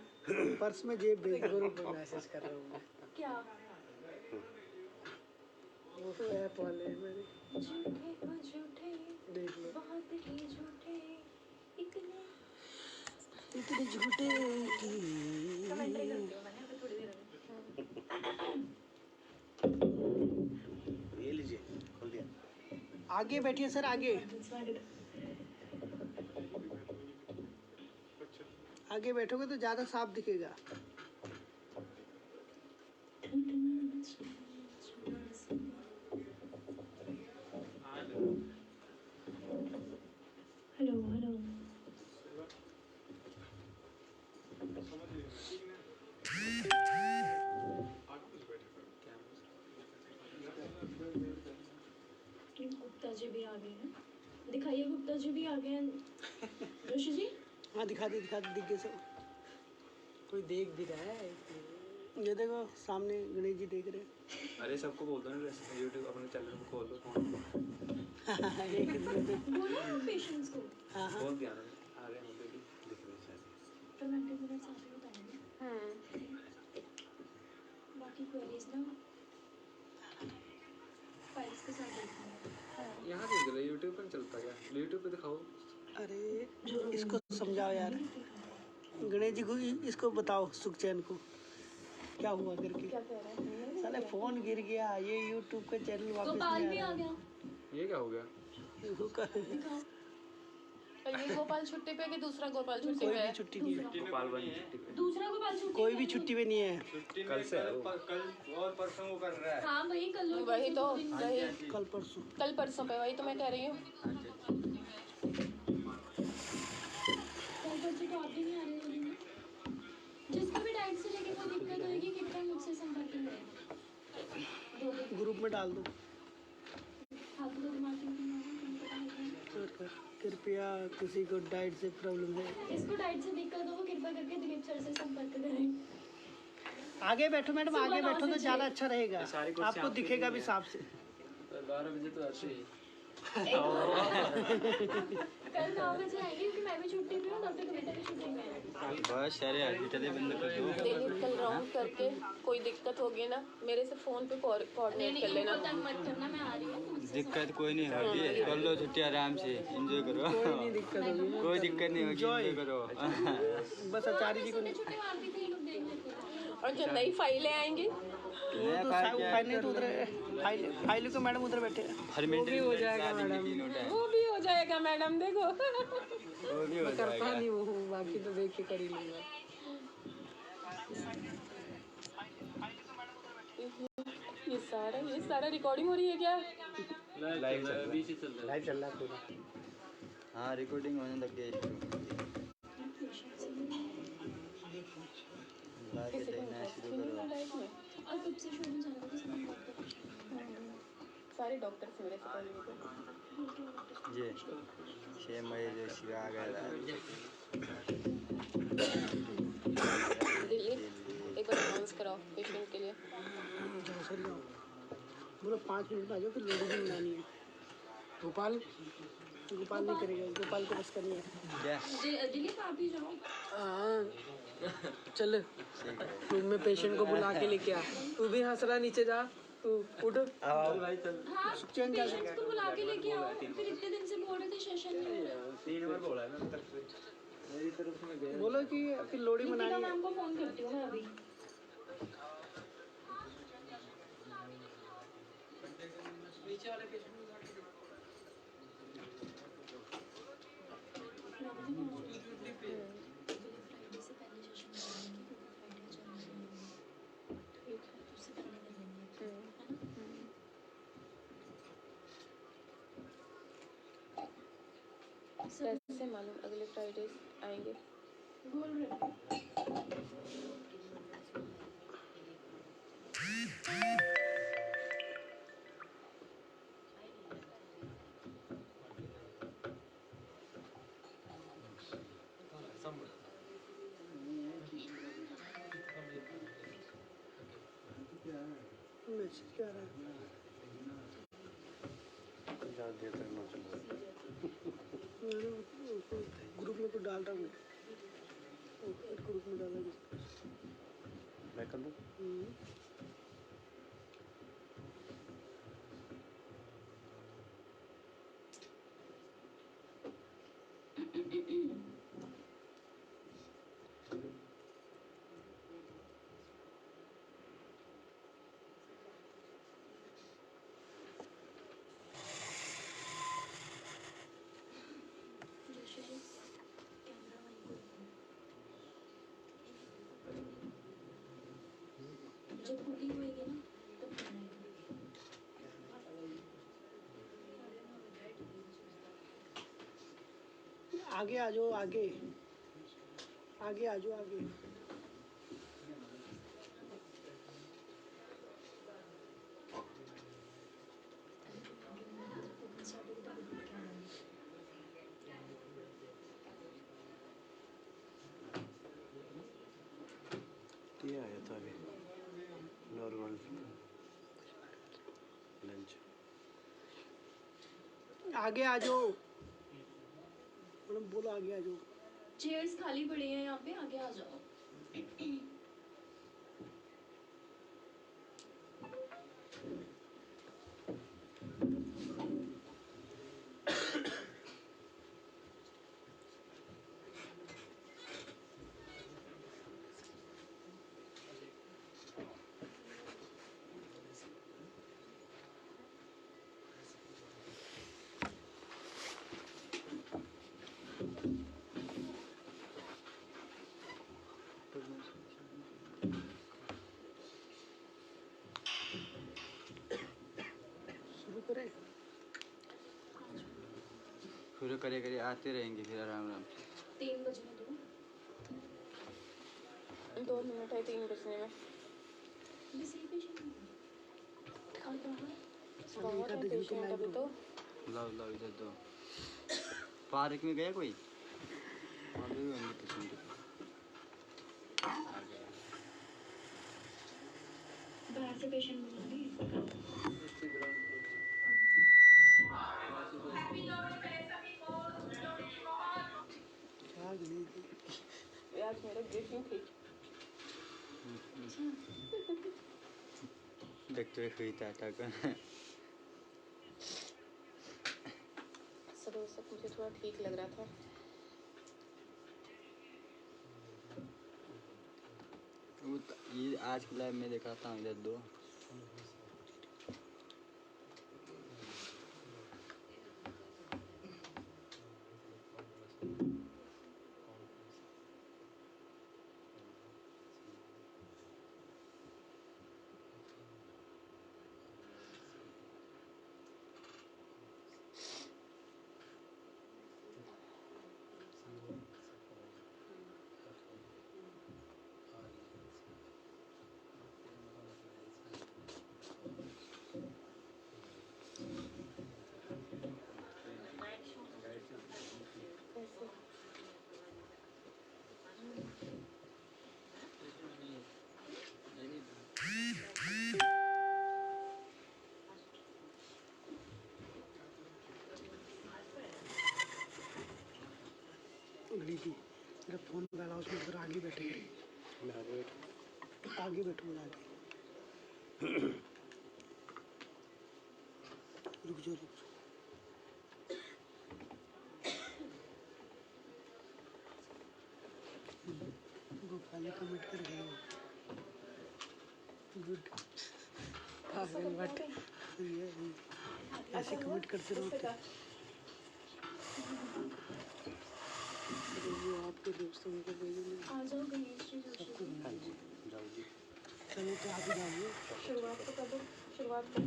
पर्स में जेब भेज देना। ग्रुप में मैसेज कर रहा हूँ। क्या? वो तो ऐप वाले हैं मेरे। झूठे हो झूठे, देख लो। बहुत ही झूठे, इतने झूठे कमेंट्री करती हूँ मैंने अभी थोड़ी देर में। ये लीजिए, खोल दिया। आगे बैठिए सर, आगे आगे बैठोगे तो ज्यादा साफ दिखेगा। Hello hello. गुप्ता जी भी आ गए हैं, दिखाइए। गुप्ता जी भी आ गए हैं। जोशी जी हाँ दिखा दे दिख गए सब। कोई देख भी रहा है। ये देखो सामने गणेश जी देख रहे हैं। अरे सबको बोल दो ना, यूट्यूब अपने चैनल को खोल दो फोन। एक दिन बोलो ना पेशेंट्स को। हाँ हाँ बोल दिया ना, आ रहे हैं बेबी, दिख रहे हैं शायद। तो 90 मिनट्स आगे बताएंगे। बाकी क्वेरीज ना फाइल्स के साथ देखेंगे। यहाँ देख रहे यूट्यूब पर चलता क्या? यूट्यूब पे दिखाओ। अरे इसको समझाओ यार, गणेश जी को इसको बताओ, सुखचैन को क्या हुआ करके। क्या कह रहा है? साले फोन गिर गया, ये यूट्यूब का चैनल वापस गोपाल नहीं भी आ आ रहा गया। ये क्या हो गया? देखो दिखाओ। ये गोपाल छुट्टी पे कि दूसरा गोपाल छुट्टी कोई पे भी है? छुट्टी नहीं है, दूसरा गोपाल छुट्टी कोई पे भी है। छुट्टी पे नहीं है। कल से है वो। कल और परसों वो कर रहा है। हाँ वही कल और वही तो, परसों दो दिन में। वही कल परसों कल परसों पे, वही तो मैं कह रही हूँ। कल परसों तो आप भी नहीं आ रहे हो ना। जिसको भी डाइट से लेके कोई दिक्कत होगी कृपया मुझसे संपर्क करें। दो दिन ग्रुप में डाल दो। फालतू का दिमाग क्यों खराब है? कृपया किसी को डाइट से प्रॉब्लम है, जिसको डाइट से दिक्कत हो वो कृपया करके दिलीप सर से संपर्क करें। आगे बैठो मैडम, सुबह आगे 9 बैठो तो से ज़्यादा 6। अच्छा रहेगा, आपको दिखेगा भी साफ से। 12 बजे तो आते ही। कल 9 बजे आएंगे क्योंकि मैं भी छुट्टी पे हूँ, डॉक्टर कविता भी छुट्टी पे है। बहुत सारे हॉस्पिटल बंद कर दो। दिलीप कल राउंड करके कोई दिक्कत होगी ना मेरे से फोन पे कोऑर्डिनेट कर लेना। उनको तंग मत करना, मैं आ रही हूँ। दिक्कत कोई नहीं होगी, कर लो छुट्टी आराम से, एंजॉय करो। कोई दिक्कत नहीं होगी, एंजॉय करो। बस आचार्य जी को छोटे छोटे मार भी थे लोग देख लेते हैं। और जो नई फाइलें आएंगी वो तो फाइल नहीं तो उधर फाइल को मैडम उधर बैठे हैं। हर मिनट हो जाएगा मैडम, वो भी हो जाएगा मैडम, देखो। वो भी हो करता जाएगा। नहीं वो, बाकी तो देख के कर ही लूंगा। ये सारा रिकॉर्डिंग हो रही है क्या? लाइव चल लाइव चल रहा है पूरा। हाँ, रिकॉर्डिंग होने लग गई। किसी को इंटरेस्ट ही नहीं है लाइफ में। और कब से शोरूम जाना था, किसी ने बात करी? सारे डॉक्टर्स मेरे से पहले थे। जी 6 मई जो शिवा आ गया था। दिलीप एक बार अनाउंस कराओ पेशेंट के लिए। जाओ सर जाओ, बोलो 5 मिनट में आ जाओ, फिर लोगों की बनानी है। गोपाल नहीं करेगा, गोपाल को बस करनी है। क्या दिलीप आप ही जाओ। हाँ चल, रूम में पेशेंट को बुला के लेके आ। तू भी हंस रहा, नीचे जा, तू उठ। हाँ पेशेंट्स को बुला के लेके आओ, फिर इतने दिन से बोल रहे थे सेशन नहीं हो रहा। 3 बार बोला है ना तक से। मेरी तरफ से मैं गया। बोलो कि फिर लोड़ी दीपिका मनानी है। मैम को फोन करती हूँ मैं अभी। फ्राइडे से पहले सेशन कराएंगे क्योंकि फ्राइडे चल रहा है। उससे पहले कर लेंगे, है ना? कैसे मालूम अगले फ्राइडे आएंगे? बोल रहे हैं। मैसेज क्या आ रहा है? ज़्यादा देर तक ना चल रहा। मैंने ग्रुप में तो डाल रहा हूँ, ग्रुप में डाला है। मैं कर दूँ? जोशी जी, कैमरा वहीं को रखो। जब कुकिंग होएगी ना तब खाना आएगा। आगे आ जाओ, आगे आगे आ जाओ, आगे। ये आया था अभी नॉर्मल लंच। आगे आ जाओ मैडम, बोलो आगे आ जाओ। चेयर्स खाली पड़ी हैं यहाँ पे, आगे आ जाओ। पूरे करे करे आते रहेंगे फिर आराम आराम से। 3 बजने दो। 2 मिनट है 3 बजने में। ये सही पेशेंट है। दिखा दो हाँ। सभी बहुत का है देखने को पेशेंट लाइव अभी तो। लाओ लाओ इधर दो। पार्क में गया कोई? वहाँ पे भी होंगे पेशेंट। बाहर से पेशेंट मिलेंगे। आज मेरा ब्रीफिंग थी। डॉक्टर हुई टाटा का। सुबह से मुझे थोड़ा ठीक लग रहा था। ये आज के लाइव में दिखाता हूँ इधर दो। जी मेरा फोन वाला उसमें उधर आगे बैठेंगे। आगे बैठूंगा आगे। रुक जाओ रुक जाओ। गोपाली कमेंट कर गए। गुड। पागल बट। ऐसे कमेंट करते रहो। जो आपके दोस्तों को भेजूंगी। आ जाओ गणेश जी जोशी। चलो तो आप ही जाइए। शुरुआत तो कर दो। शुरुआत कर।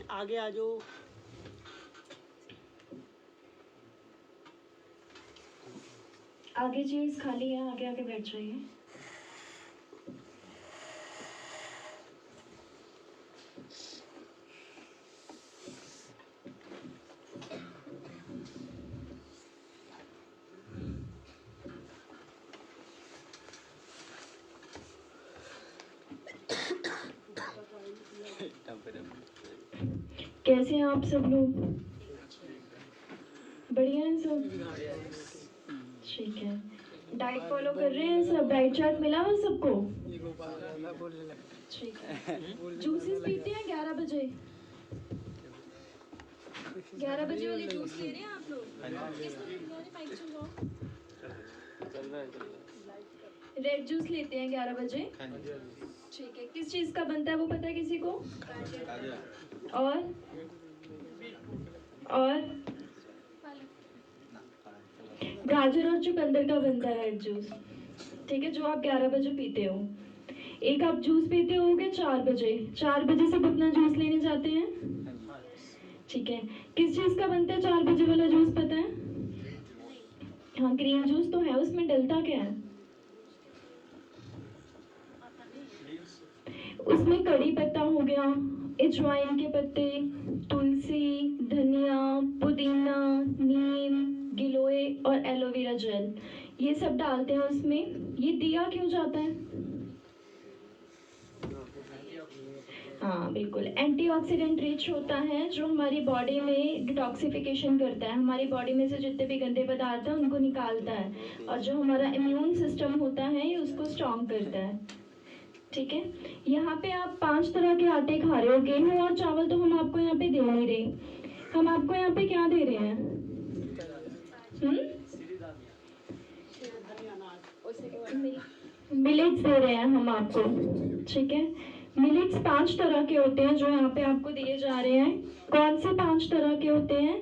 आगे आ जाओ। आगे चेयर्स खाली है, आगे आके बैठ जाइए। कैसे हैं आप सब लोग? बढ़िया हैं सब? ठीक है। डाइट फॉलो कर रहे हैं सब? डाइट चार्ट मिला हुआ सबको? ठीक है। जूसेस पीते हैं 11 बजे? 11 बजे वाले जूस ले रहे हैं आप लोग? माइक चलाओ। रेड जूस लेते हैं 11 बजे? ठीक है। किस चीज़ का बनता है वो पता है किसी को? और गाजर और चुकंदर का बनता है रेड जूस। ठीक है, जो आप 11 बजे पीते हो। एक आप जूस पीते होगे 4 बजे। 4 बजे सब अपना जूस लेने जाते हैं? ठीक है। किस चीज़ का बनता है 4 बजे वाला जूस पता है? हाँ, ग्रीन जूस तो है, उसमें डलता क्या है? उसमें कड़ी पत्ता हो गया, अजवाइन के पत्ते, तुलसी, धनिया, पुदीना, नीम, गिलोय और एलोवेरा जेल, ये सब डालते हैं उसमें। ये दिया क्यों जाता है? हाँ बिल्कुल, एंटीऑक्सीडेंट रिच होता है जो हमारी बॉडी में डिटॉक्सिफिकेशन करता है। हमारी बॉडी में से जितने भी गंदे पदार्थ हैं उनको निकालता है, और जो हमारा इम्यून सिस्टम होता है ये उसको स्ट्रॉन्ग करता है। ठीक है। यहाँ पे आप 5 तरह के आटे खा रहे हो। गेहूं और चावल तो हम आपको यहाँ पे दे नहीं रहे, हम आपको यहाँ पे क्या दे रहे हैं? मिलेट्स दे रहे हैं हम आपको। ठीक है। मिलेट्स 5 तरह के होते हैं जो यहाँ पे आपको दिए जा रहे हैं। कौन से 5 तरह के होते हैं?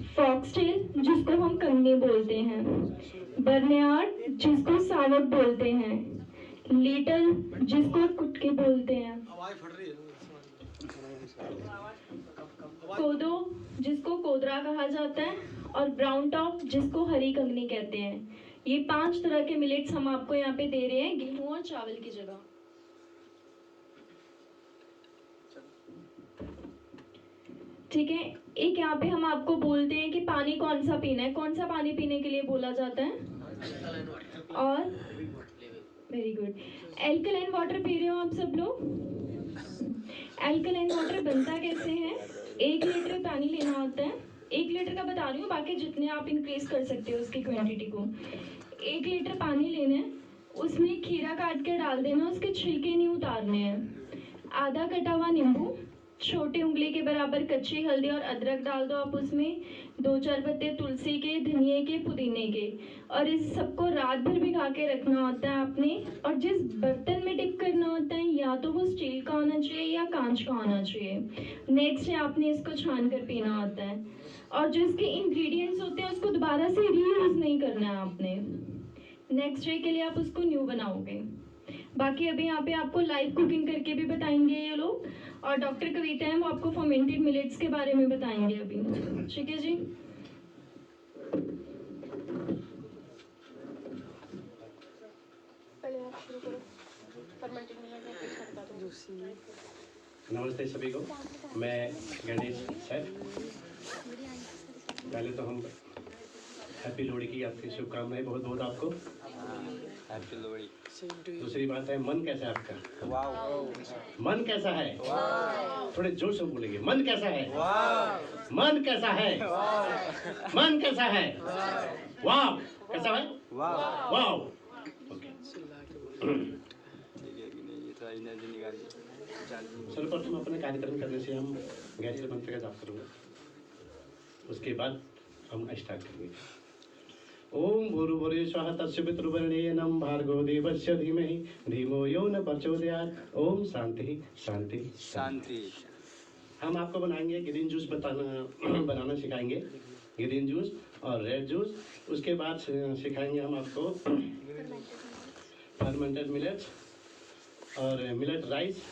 फॉक्सटेल जिसको हम कंगनी बोलते हैं, बर्नयार्ड जिसको सावक बोलते हैं, लिटल जिसको कुटकी बोलते हैं, कोदो जिसको कोदरा कहा जाता है और ब्राउन टॉप जिसको हरी कंगनी कहते हैं। ये 5 तरह के मिलेट्स हम आपको यहाँ पे दे रहे हैं गेहूं और चावल की जगह। ठीक है, एक यहाँ पे हम आपको बोलते हैं कि पानी कौन सा पीना है। कौन सा पानी पीने के लिए बोला जाता है? और very good, alkaline water P रहे हो आप सब लोग? एल्कलाइन वाटर बनता कैसे है? 1 लीटर पानी लेना होता है। 1 लीटर का बता रही हूँ, बाकी जितने आप इंक्रीज कर सकते हो उसकी क्वांटिटी को। 1 लीटर पानी लेना है, उसमें खीरा काट के डाल देना, उसके छिलके नहीं उतारने हैं। आधा कटा हुआ नींबू, छोटी उंगली के बराबर कच्ची हल्दी और अदरक डाल दो आप उसमें, 2-4 पत्ते तुलसी के, धनिए के, पुदीने के, और इस सबको रात भर भिगा के रखना होता है आपने। और जिस बर्तन में डिप करना होता है या तो वो स्टील का होना चाहिए या कांच का होना चाहिए। नेक्स्ट डे आपने इसको छान कर पीना होता है, और जो इसके इंग्रेडिएंट्स होते हैं उसको दोबारा से रीयूज नहीं करना है आपने। नेक्स्ट डे के लिए आप उसको न्यू बनाओगे। बाकी अभी यहाँ पे आपको लाइव कुकिंग करके भी बताएंगे ये लोग, और डॉक्टर कविता है वो आपको फर्मेंटेड मिलेट्स के बारे में बताएंगे अभी। ठीक है जी। पहले आप शुरू करो, फर्मेंटेड मिलेट में कुछ बता दो। नमस्ते सभी को, मैं गणेश सर। पहले तो हम हैप्पी लोहड़ी की आपकी शुभकामनाएं बहुत बहुत आपको। हैप्पी लोहड़ी। दूसरी बात है, मन कैसा है आपका? वाह। मन कैसा है? थोड़े जोर से बोलेंगे, मन कैसा है? मन कैसा है? मन कैसा है? वाह। कैसा है? वाह। वाह। ओके, ये थोड़ा एनर्जी निकालिए। सर्वप्रथम अपने कार्यक्रम करने से हम गायत्री मंत्र का जाप करूँगा, उसके बाद हम स्टार्ट करेंगे। ओम भूर्भुवः स्वः तत्सवितुर्वरेण्यं भर्गो देवस्य धीमहि धियो यो न प्रचोदयात्। ओम शांति शांति शांति। हम आपको बनाएंगे ग्रीन जूस बनाना सिखाएंगे, ग्रीन जूस और रेड जूस। उसके बाद सिखाएंगे हम आपको फर्मेंटेड मिलेट्स और मिलेट राइस,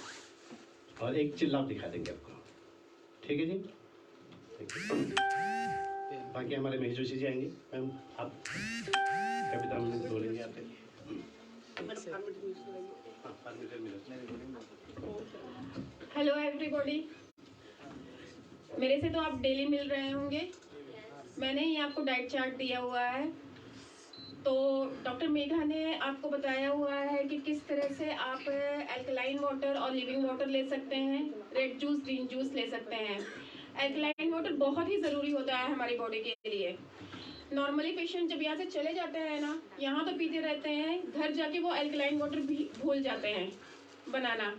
और एक चिल्ला दिखा देंगे आपको। ठीक है जी, ठीक है। बाकी हमारे महजूसी जी आएंगे। मैम आप कविता में बोलेंगे आप। हेलो एवरीबॉडी, मेरे से तो आप डेली मिल रहे होंगे। मैंने ही आपको डाइट चार्ट दिया हुआ है। तो डॉक्टर मेघा ने आपको बताया हुआ है कि किस तरह से आप एल्कलाइन वाटर और लिविंग वाटर ले सकते हैं, रेड जूस, ग्रीन जूस ले सकते हैं। एल्कलाइन वाटर बहुत ही ज़रूरी होता है हमारी बॉडी के लिए। नॉर्मली पेशेंट जब यहाँ से चले जाते हैं ना, यहाँ तो पीते रहते हैं, घर जाके वो एल्कलाइन वाटर भी भूल जाते हैं बनाना।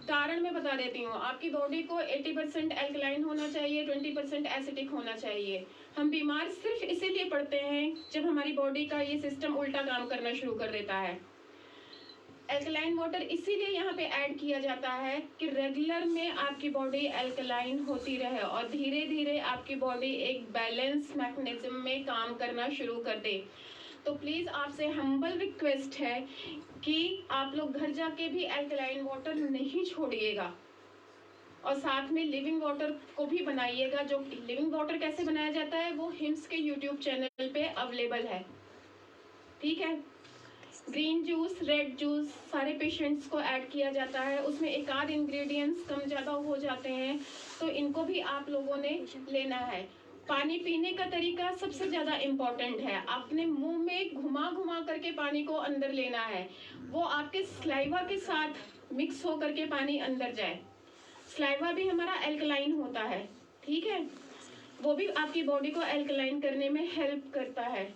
कारण मैं बता देती हूँ, आपकी बॉडी को 80% एल्कलाइन होना चाहिए, 20% एसिडिक होना चाहिए। हम बीमार सिर्फ इसीलिए पड़ते हैं जब हमारी बॉडी का ये सिस्टम उल्टा काम करना शुरू कर देता है। एल्कलाइन वाटर इसीलिए यहाँ पे ऐड किया जाता है कि रेगुलर में आपकी बॉडी एल्कलाइन होती रहे और धीरे धीरे आपकी बॉडी एक बैलेंस मैकेनिज्म में काम करना शुरू कर दे। तो प्लीज़ आपसे हम्बल रिक्वेस्ट है कि आप लोग घर जाके भी एल्कलाइन वाटर नहीं छोड़िएगा, और साथ में लिविंग वाटर को भी बनाइएगा। जो लिविंग वाटर कैसे बनाया जाता है वो हिम्स के यूट्यूब चैनल पे अवेलेबल है। ठीक है। ग्रीन जूस, रेड जूस सारे पेशेंट्स को ऐड किया जाता है, उसमें एक आध इंग्रेडिएंट्स कम ज़्यादा हो जाते हैं, तो इनको भी आप लोगों ने लेना है। पानी पीने का तरीका सबसे ज़्यादा इम्पॉर्टेंट है। आपने मुंह में घुमा घुमा करके पानी को अंदर लेना है, वो आपके स्लाइवा के साथ मिक्स हो करके पानी अंदर जाए। स्लाइवा भी हमारा एल्कलाइन होता है, ठीक है, वो भी आपकी बॉडी को एल्कलाइन करने में हेल्प करता है।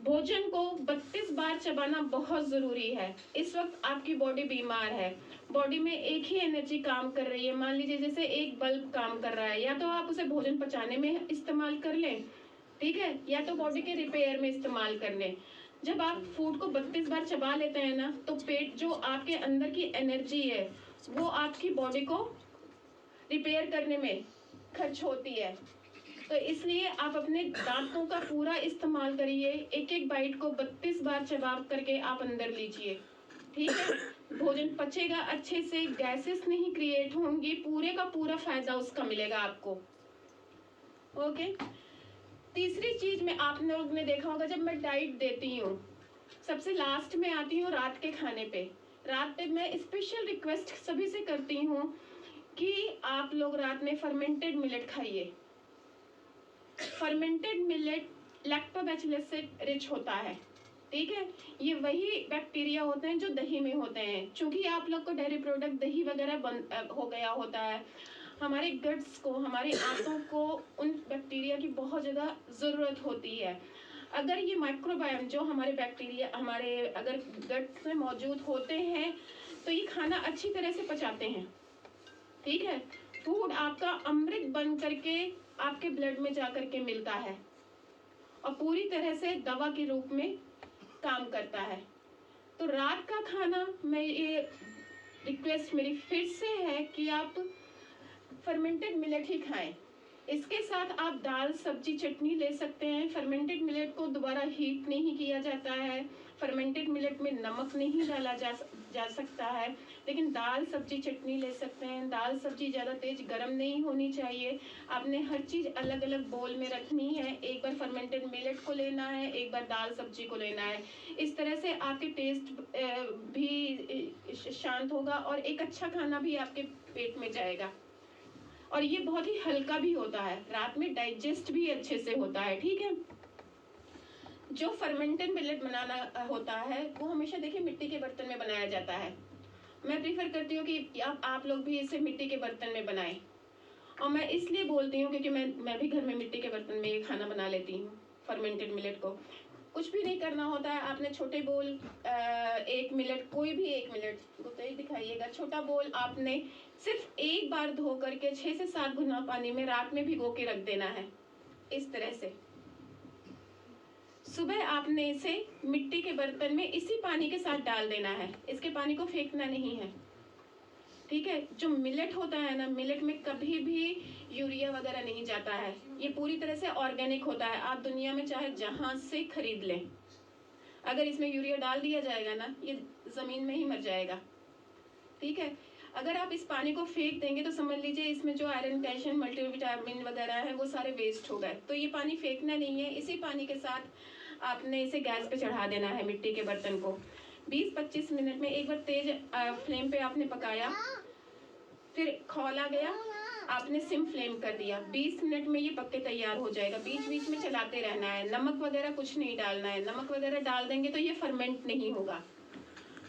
भोजन को 32 बार चबाना बहुत ज़रूरी है। इस वक्त आपकी बॉडी बीमार है, बॉडी में एक ही एनर्जी काम कर रही है। मान लीजिए जैसे एक बल्ब काम कर रहा है, या तो आप उसे भोजन पचाने में इस्तेमाल कर लें, ठीक है, या तो बॉडी के रिपेयर में इस्तेमाल कर लें। जब आप फूड को 32 बार चबा लेते हैं ना, तो पेट जो आपके अंदर की एनर्जी है वो आपकी बॉडी को रिपेयर करने में खर्च होती है। तो इसलिए आप अपने दांतों का पूरा इस्तेमाल करिए, एक एक बाइट को 32 बार चबा करके आप अंदर लीजिए, ठीक है। भोजन पचेगा अच्छे से, गैसेस नहीं क्रिएट होंगी, पूरे का पूरा फायदा उसका मिलेगा आपको। ओके। तीसरी चीज में आप लोग ने देखा होगा, जब मैं डाइट देती हूँ सबसे लास्ट में आती हूँ रात के खाने पे। रात पे मैं स्पेशल रिक्वेस्ट सभी से करती हूँ कि आप लोग रात में फर्मेंटेड मिलेट खाइए। फर्मेंटेड मिलेट लैक्टोबैसिलस से रिच होता है, ठीक है। ये वही बैक्टीरिया होते हैं जो दही में होते हैं। चूंकि आप लोग को डेयरी प्रोडक्ट दही वगैरह हो गया होता है, हमारे गट्स को, हमारी आंतों को उन बैक्टीरिया की बहुत ज़्यादा ज़रूरत होती है। अगर ये माइक्रोबायोम जो हमारे बैक्टीरिया हमारे अगर गट्स में मौजूद होते हैं तो ये खाना अच्छी तरह से पचाते हैं, ठीक है। फूड आपका अमृत बन करके आपके ब्लड में जा करके मिलता है और पूरी तरह से दवा के रूप में काम करता है। तो रात का खाना मैं ये रिक्वेस्ट मेरी फिर से है कि आप फर्मेंटेड मिलेट ही खाएं। इसके साथ आप दाल सब्जी चटनी ले सकते हैं। फर्मेंटेड मिलेट को दोबारा हीट नहीं किया जाता है, फर्मेंटेड मिलेट में नमक नहीं डाला जा सकता है, लेकिन दाल सब्जी चटनी ले सकते हैं। दाल सब्जी ज़्यादा तेज गर्म नहीं होनी चाहिए। आपने हर चीज़ अलग अलग बोल में रखनी है। एक बार फर्मेंटेड मिलेट को लेना है, एक बार दाल सब्जी को लेना है। इस तरह से आपके टेस्ट भी शांत होगा और एक अच्छा खाना भी आपके पेट में जाएगा। और ये बहुत ही हल्का भी होता है, रात में डाइजेस्ट भी अच्छे से होता है, ठीक है। जो फर्मेंटेड मिलेट बनाना होता है वो हमेशा देखिए मिट्टी के बर्तन में बनाया जाता है। मैं प्रीफर करती हूँ कि आप लोग भी इसे मिट्टी के बर्तन में बनाएं। और मैं इसलिए बोलती हूँ क्योंकि मैं भी घर में मिट्टी के बर्तन में ये खाना बना लेती हूँ। फर्मेंटेड मिलेट को कुछ भी नहीं करना होता है। आपने छोटे बोल एक मिलेट, कोई भी एक मिलेट को तो दिखाइएगा, छोटा बोल आपने सिर्फ एक बार धो करके 6 से 7 गुना पानी में रात में भिगो के रख देना है। इस तरह से सुबह आपने इसे मिट्टी के बर्तन में इसी पानी के साथ डाल देना है। इसके पानी को फेंकना नहीं है, ठीक है। जो मिलेट होता है ना, मिलेट में कभी भी यूरिया वगैरह नहीं जाता है। ये पूरी तरह से ऑर्गेनिक होता है। आप दुनिया में चाहे जहां से खरीद लें, अगर इसमें यूरिया डाल दिया जाएगा ना, ये जमीन में ही मर जाएगा, ठीक है। अगर आप इस पानी को फेंक देंगे तो समझ लीजिए इसमें जो आयरन, कैल्शियम, मल्टीविटामिन वगैरह है वो सारे वेस्ट हो गए। तो ये पानी फेंकना नहीं है। इसी पानी के साथ आपने इसे गैस पे चढ़ा देना है, मिट्टी के बर्तन को। 20-25 मिनट में एक बार तेज फ्लेम पे आपने पकाया, फिर खौला गया, आपने सिम फ्लेम कर दिया। 20 मिनट में ये पक के तैयार हो जाएगा। बीच बीच में चलाते रहना है। नमक वगैरह कुछ नहीं डालना है। नमक वगैरह डाल देंगे तो ये फर्मेंट नहीं होगा।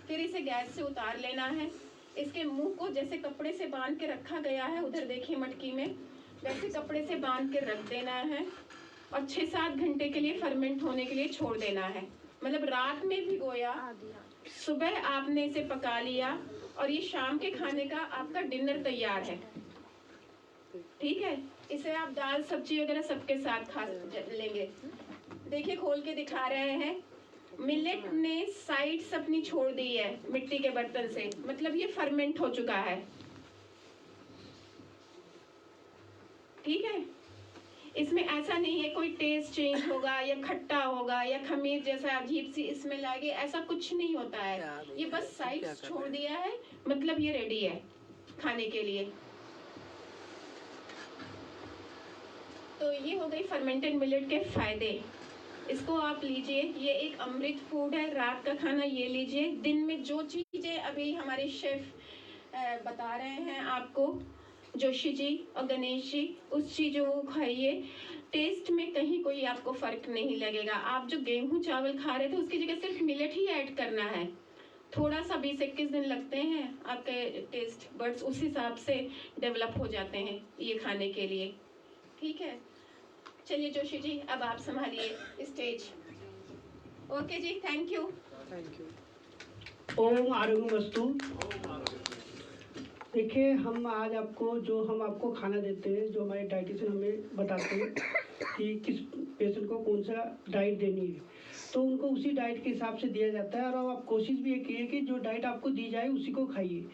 फिर इसे गैस से उतार लेना है। इसके मुंह को जैसे कपड़े से बांध के रखा गया है, उधर देखिए मटकी में, वैसे कपड़े से बांध के रख देना है और 6-7 घंटे के लिए फर्मेंट होने के लिए छोड़ देना है। मतलब रात में भिगोया, सुबह आपने इसे पका लिया और ये शाम के खाने का आपका डिनर तैयार है, ठीक है। इसे आप दाल सब्जी वगैरह सबके साथ खा लेंगे। देखिए खोल के दिखा रहे हैं, मिलेट ने साइड्स अपनी छोड़ दी है मिट्टी के बर्तन से, मतलब ये फर्मेंट हो चुका है, ठीक है। इसमें ऐसा नहीं है कोई टेस्ट चेंज होगा या खट्टा होगा या खमीर जैसा अजीब सी स्मेल आएगी, ऐसा कुछ नहीं होता है। ये बस साइड्स छोड़ दिया है, मतलब ये रेडी है खाने के लिए। तो ये हो गई फर्मेंटेड मिलेट के फायदे। इसको आप लीजिए, ये एक अमृत फूड है। रात का खाना ये लीजिए। दिन में जो चीज़ें अभी हमारे शेफ बता रहे हैं आपको, जोशी जी और गणेश जी, उस चीज़ों को खाइए। टेस्ट में कहीं कोई आपको फ़र्क नहीं लगेगा। आप जो गेहूं चावल खा रहे थे उसकी जगह सिर्फ मिलेट ही ऐड करना है। थोड़ा सा 20-21 दिन लगते हैं, आपके टेस्ट बड्स उस हिसाब से डेवलप हो जाते हैं ये खाने के लिए, ठीक है। चलिए जोशी जी, अब आप संभालिए स्टेज। ओके जी, थैंक यू। ओम आरोग्यमस्तु। देखिए, हम आज हम आपको खाना देते हैं, जो हमारे डाइटिशियन हमें बताते हैं कि किस पेशेंट को कौन सा डाइट देनी है, तो उनको उसी डाइट के हिसाब से दिया जाता है। और आप कोशिश भी ये कीजिए कि जो डाइट आपको दी जाए उसी को खाइए।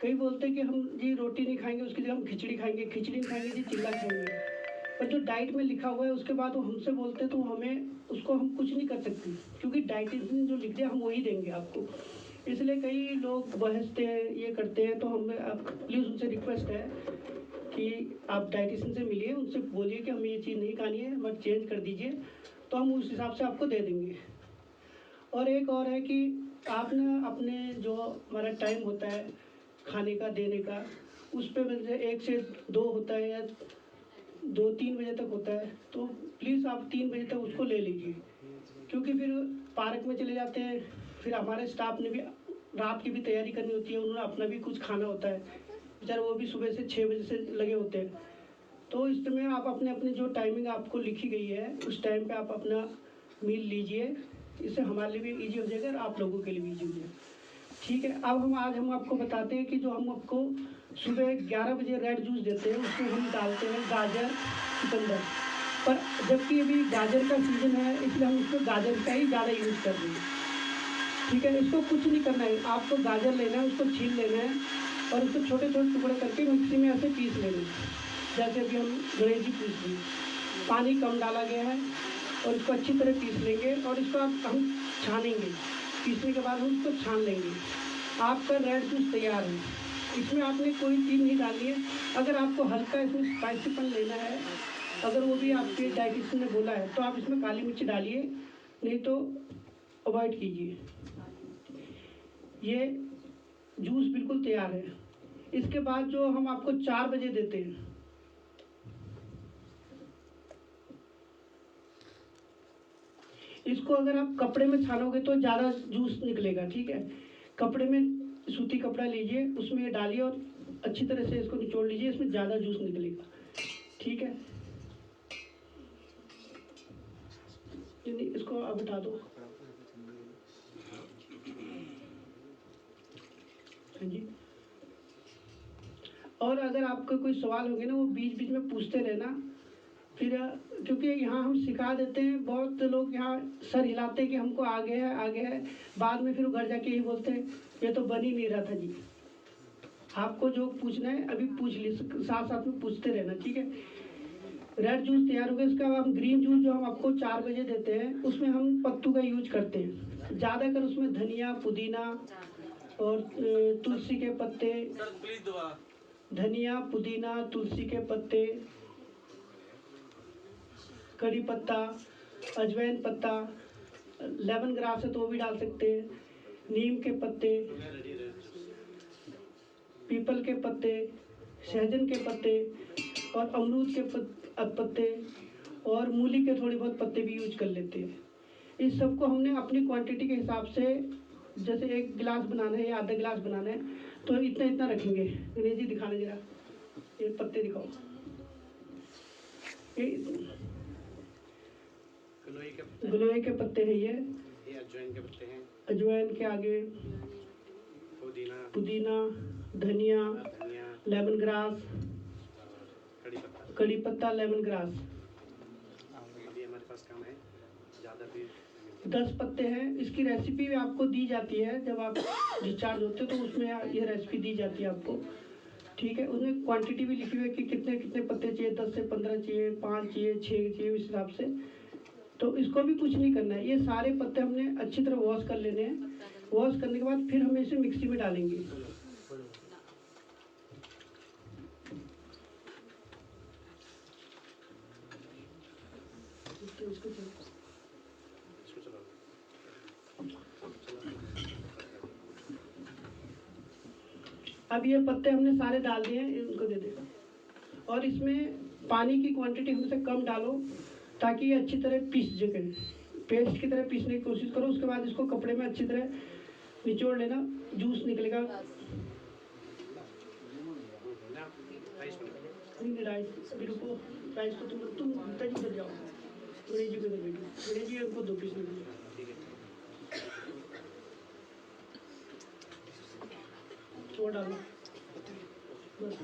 कई बोलते हैं कि हम जी रोटी नहीं खाएंगे, उसकी जगह हम खिचड़ी खाएंगे, खिचड़ी नहीं खाएंगे जी चिल्ला खाएंगे। पर जो डाइट में लिखा हुआ है उसके बाद वो हमसे बोलते तो हमें उसको हम कुछ नहीं कर सकते, क्योंकि डाइटिशियन जो लिख दिया हम वही देंगे आपको। इसलिए कई लोग बहसते हैं, ये करते हैं, तो हमें प्लीज़ उनसे रिक्वेस्ट है कि आप डाइटिशियन से मिलिए, उनसे बोलिए कि हमें ये चीज़ नहीं खानी है, बट चेंज कर दीजिए, तो हम उस हिसाब से आपको दे देंगे। और एक और है कि आप ना अपने जो हमारा टाइम होता है खाने का देने का, उस पर 1 से 2 होता है या 2-3 बजे तक होता है, तो प्लीज़ आप 3 बजे तक उसको ले लीजिए, क्योंकि फिर पार्क में चले जाते हैं, फिर हमारे स्टाफ ने भी रात की भी तैयारी करनी होती है, उन्होंने अपना भी कुछ खाना होता है, बेचारे वो भी सुबह से 6 बजे से लगे होते हैं। तो इस समय आप अपने अपने जो टाइमिंग आपको लिखी गई है उस टाइम पे आप अपना मील लीजिए, इससे हमारे लिए भी ईजी हो जाएगा और आप लोगों के लिए भी ईजी हो जाएगा। ठीक है, अब आज हम आपको बताते हैं कि जो हम आपको सुबह 11 बजे रेड जूस देते हैं उसमें हम डालते हैं गाजर, चुकंदर, पर जबकि अभी गाजर का सीज़न है इसलिए हम इसमें गाजर का ही ज़्यादा यूज़ कर रहे हैं। ठीक है, इसको कुछ नहीं करना है, आपको गाजर लेना है, उसको छील लेना है और उसको छोटे छोटे टुकड़े करके मिक्सी में ऐसे पीस लेना है, जैसे अभी हम गणेश जी पीस लें। पानी कम डाला गया है और इसको अच्छी तरह पीस लेंगे और इसको हम छानेंगे। पीसने के बाद हम इसको छान लेंगे। आपका रेड जूस तैयार है। इसमें आपने कोई चीज़ नहीं डाली है। अगर आपको हल्का इसमें स्पाइसीपन लेना है, अगर वो भी आपके डाइटिशियन ने बोला है, तो आप इसमें काली मिर्च डालिए, नहीं तो अवॉइड कीजिए। ये जूस बिल्कुल तैयार है। इसके बाद जो हम आपको 4 बजे देते हैं, इसको अगर आप कपड़े में छानोगे तो ज़्यादा जूस निकलेगा। ठीक है, कपड़े में सूती कपड़ा लीजिए, उसमें ये डालिए और अच्छी तरह से इसको निचोड़ लीजिए, इसमें ज़्यादा जूस निकलेगा। ठीक है, इसको अब हटा दो। हाँ जी, और अगर आपको कोई सवाल होंगे ना वो बीच बीच में पूछते रहना, फिर क्योंकि यहाँ हम सिखा देते हैं, बहुत लोग यहाँ सर हिलाते हैं कि हमको आगे है, बाद में फिर घर जाके ही बोलते हैं ये तो बन ही नहीं रहा था जी। आपको जो पूछना है अभी पूछ ली, साथ साथ में पूछते रहना। ठीक है, रेड जूस तैयार हो गया। इसका हम ग्रीन जूस जो हम आपको 4 बजे देते हैं उसमें हम पत्तू का यूज करते हैं ज़्यादातर। उसमें धनिया, पुदीना और तुलसी के पत्ते, धनिया, पुदीना, तुलसी के पत्ते, कड़ी पत्ता, अजवाइन पत्ता, लेमन ग्रास है तो वो भी डाल सकते हैं, नीम के पत्ते, पीपल के पत्ते, सहजन के पत्ते और अमरूद के पत्ते और मूली के थोड़े बहुत पत्ते भी यूज कर लेते हैं। इस सबको हमने अपनी क्वांटिटी के हिसाब से, जैसे 1 गिलास बनाना है या आधा गिलास बनाना है तो इतना इतना रखेंगे। गणेश जी दिखाना जरा, ये पत्ते दिखाओ। गिलोय के पत्ते हैं ये अजवाइन के पत्ते हैं। अजवाइन के आगे पुदीना, धनिया, लेमन ग्रास, कड़ी पत्ता, लेमन ग्रास। अभी हमारे पास कम है, ज़्यादा भी 10 पत्ते हैं। इसकी रेसिपी भी आपको दी जाती है जब आप डिस्चार्ज होते हो तो उसमें ये रेसिपी दी जाती है आपको। ठीक है, उसमें क्वांटिटी भी लिखी हुई है कि कितने कितने पत्ते चाहिए, 10 से 15 चाहिए, 5 चाहिए, 6 चाहिए, इस हिसाब से। तो इसको भी कुछ नहीं करना है, ये सारे पत्ते हमने अच्छी तरह वॉश कर लेने हैं। वॉश करने के बाद फिर हम इसे मिक्सी में डालेंगे। अब ये पत्ते हमने सारे डाल दिए हैं, इनको दे दे। और इसमें पानी की क्वांटिटी हमसे कम डालो ताकि ये अच्छी तरह पीस सके। पेस्ट की तरह पीसने की कोशिश करो। उसके बाद इसको कपड़े में अच्छी तरह निचोड़ लेना, जूस निकलेगा। राइस अभी रुको, राइस को तुम उधर जाओ, गणेश जी को उधर बैठो, गणेश जी उनको 2 पीस छोड़ डालो बस।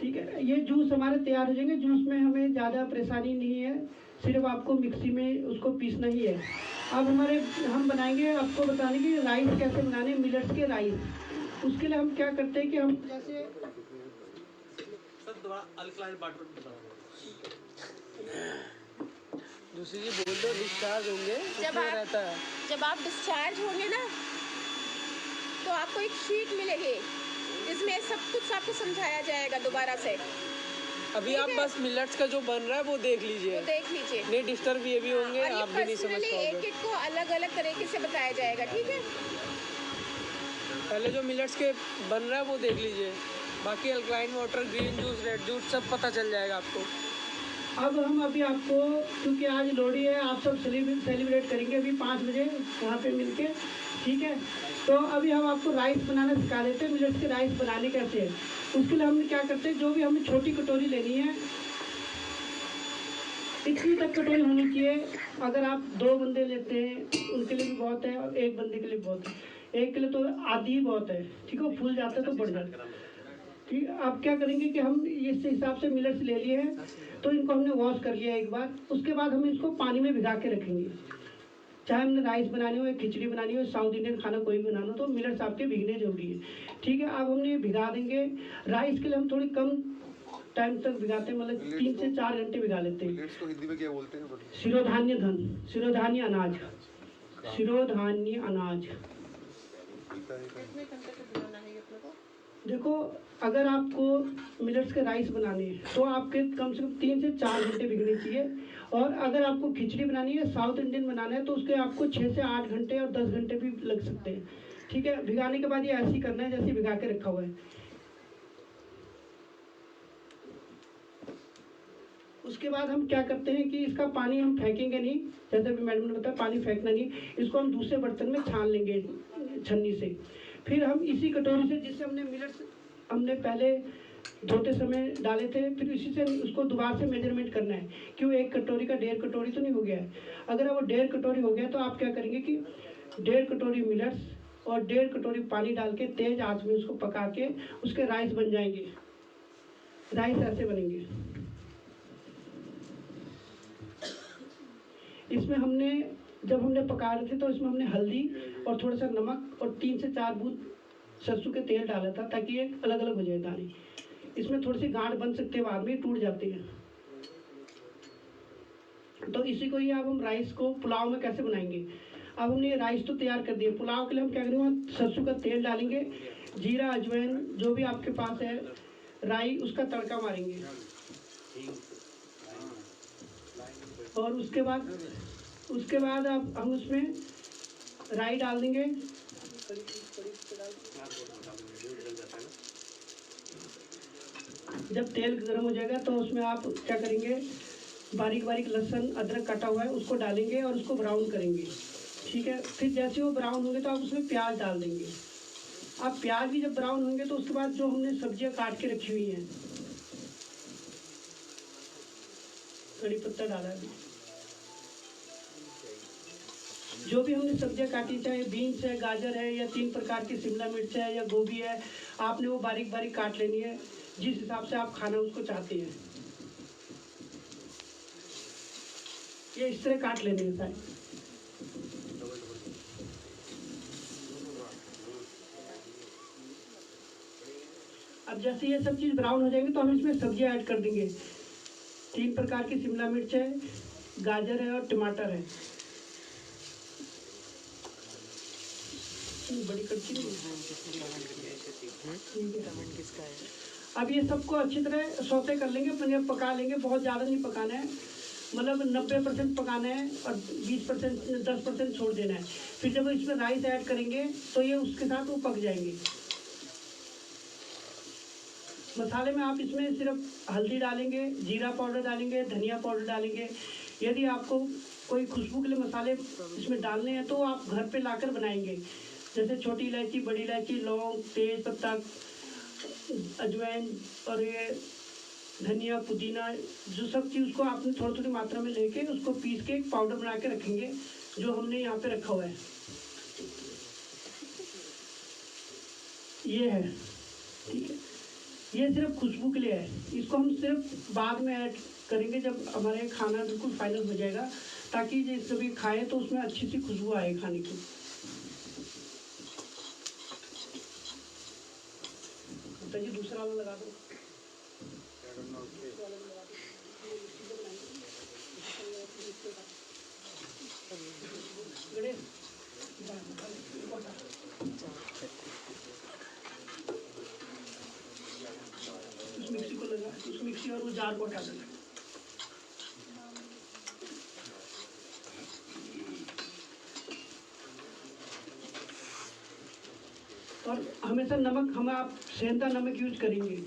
ठीक है, ये जूस हमारे तैयार हो जाएंगे। जूस में हमें ज़्यादा परेशानी नहीं है, सिर्फ आपको मिक्सी में उसको पीसना ही है। अब हम बनाएंगे, आपको बताने की राइस कैसे बनाने, मिलेट्स के राइस। उसके लिए हम क्या करते हैं कि हम जैसे सर दोबारा अल्कलाइन वाटर बताओ। दूसरी जी बोल दो, डिस्चार्ज होंगे जब आप डिस्चार्ज होंगे ना तो आपको एक शीट मिलेगी जिसमें सब कुछ आपको समझाया जाएगा दोबारा से। अभी आप बस मिलेट्स का जो बन रहा है वो देख लीजिए, नहीं डिस्टर्ब ये भी होंगे, और ये आप भी नहीं समझ पर्सनली पाओगे। एक एक को अलग अलग तरीके से बताया जाएगा, ठीक है। पहले जो मिलेट्स के बन रहा है वो देख लीजिए, बाकी alkaline water, green juice, red juice सब पता चल जाएगा आपको। अब हम अभी आपको, क्योंकि आज लोहड़ी है, आप सब सेलिब्रेट करेंगे अभी 5 बजे यहाँ पे मिलके, ठीक है। तो अभी हम आपको राइस बनाना सिखा देते हैं, मिलेट्स के राइस बनाने कैसे है। उसके लिए हम क्या करते हैं, जो भी हमें छोटी कटोरी लेनी है, इतनी तक कटोरी होनी चाहिए। अगर आप 2 बंदे लेते हैं उनके लिए भी बहुत है, और 1 बंदे के लिए बहुत है। एक के लिए तो आधी ही बहुत है, ठीक है। फूल जाता है तो बढ़ जाता है, ठीक है। आप क्या करेंगे कि हम इस हिसाब से मिलेट्स ले लिए हैं, तो इनको हमने वॉश कर लिया एक बार। उसके बाद हम इसको पानी में भिगा के रखेंगे। चाहे हमने राइस बनानी हो या खिचड़ी बनानी हो, साउथ इंडियन खाना कोई भी बनाना हो, तो मिलेट्स आपके भिगने जरूरी है, ठीक है। अब हमने ये भिगा देंगे। राइस के लिए हम थोड़ी कम टाइम तक भिगाते हैं, मतलब 3 से 4 घंटे भिगा लेते हैं। मिलेट्स को हिंदी में क्या बोलते हैं? सिरोधान्य अनाज, सिरोधान्य अनाज। देखो, अगर आपको मिलेट्स के राइस बनाने हैं तो आपके कम से कम 3 से 4 घंटे भिगने चाहिए। और अगर आपको खिचड़ी बनानी है, साउथ इंडियन बनाना है, तो उसके आपको 6 से 8 घंटे और 10 घंटे भी लग सकते हैं, ठीक है। भिगाने के बाद ये ऐसे ही करना है जैसे भिगा के रखा हुआ है। उसके बाद हम क्या करते हैं कि इसका पानी हम फेंकेंगे नहीं, जैसे भी मैडम ने बताया, पानी फेंकना नहीं। इसको हम दूसरे बर्तन में छान लेंगे छन्नी से। फिर हम इसी कटोरी से, जिससे हमने मिलेट्स हमने पहले धोते समय डाले थे, फिर इसी से उसको दोबारा से मेजरमेंट करना है। क्यों, 1 कटोरी का 1.5 कटोरी तो नहीं हो गया है। अगर वो 1.5 कटोरी हो गया तो आप क्या करेंगे कि 1.5 कटोरी मिलेट्स और 1.5 कटोरी पानी डाल के तेज आंच में उसको पका के उसके राइस बन जाएंगे। राइस ऐसे बनेंगे। इसमें हमने, जब हमने पका रहे थे तो इसमें हमने हल्दी और थोड़ा सा नमक और 3 से 4 बूंद सरसों के तेल डाला था, ताकि ये अलग अलग हो जाए दाने। इसमें थोड़ी सी गांठ बन सकते हैं, बाद में टूट जाते हैं। तो इसी को ही अब हम राइस को पुलाव में कैसे बनाएंगे। अब हमने ये राइस तो तैयार कर दिए। पुलाव के लिए हम क्या करेंगे, सरसों का तेल डालेंगे, जीरा, अजवाइन जो भी आपके पास है, राई, उसका तड़का मारेंगे। और उसके बाद अब हम उसमें राई डाल देंगे। जब तेल गर्म हो जाएगा तो उसमें आप क्या करेंगे, बारीक बारीक लहसुन, अदरक कटा हुआ है उसको डालेंगे और उसको ब्राउन करेंगे, ठीक है। फिर जैसे वो ब्राउन होंगे तो आप उसमें प्याज डाल देंगे। अब प्याज भी जब ब्राउन होंगे तो उसके बाद जो हमने सब्जियां काट के रखी हुई हैं, कड़ी पत्ता डाला है, जो भी हमने सब्जियां काटी, चाहे बीन्स है, गाजर है, या 3 प्रकार की शिमला मिर्च है या गोभी है, आपने वो बारीक बारीक काट लेनी है जिस हिसाब से आप खाना उसको चाहते हैं। ये इस तरह काट लेने हैं सारे। अब जैसे ये सब चीज़ ब्राउन हो जाएंगे तो हम इसमें सब्जियां ऐड कर देंगे। 3 प्रकार की शिमला मिर्च है, गाजर है और टमाटर है। बड़ी कच्ची किसका है। अब ये सबको अच्छी तरह सौते कर लेंगे, पनीर पका लेंगे। बहुत ज़्यादा नहीं पकाना है, मतलब 90% पकाना है और 20% 10% छोड़ देना है। फिर जब इसमें राइस ऐड करेंगे तो ये उसके साथ वो पक जाएंगे। मसाले में आप इसमें सिर्फ हल्दी डालेंगे, जीरा पाउडर डालेंगे, धनिया पाउडर डालेंगे। यदि आपको कोई खुशबू के लिए मसाले इसमें डालने हैं तो आप घर पे लाकर बनाएंगे, जैसे छोटी इलायची, बड़ी इलायची, लौंग, तेज पत्ता, अजवाइन और ये धनिया, पुदीना, जो सब चीज़ उसको आपने थोड़ी थोड़ी मात्रा में लेके उसको पीस के एक पाउडर बना के रखेंगे, जो हमने यहाँ पे रखा हुआ है। ये है, ठीक है। ये सिर्फ खुशबू के लिए है, इसको हम सिर्फ बाद में ऐड करेंगे जब हमारे खाना बिल्कुल फाइनल हो जाएगा, ताकि जब कभी खाएं तो उसमें अच्छी सी खुशबू आए खाने की। जी दूसरा वाला लगा दो। उस मिक्सी को लगा, उस मिक्सी और वो जार को हटा देना। और हमेशा नमक हम आप सेंधा नमक यूज करेंगे।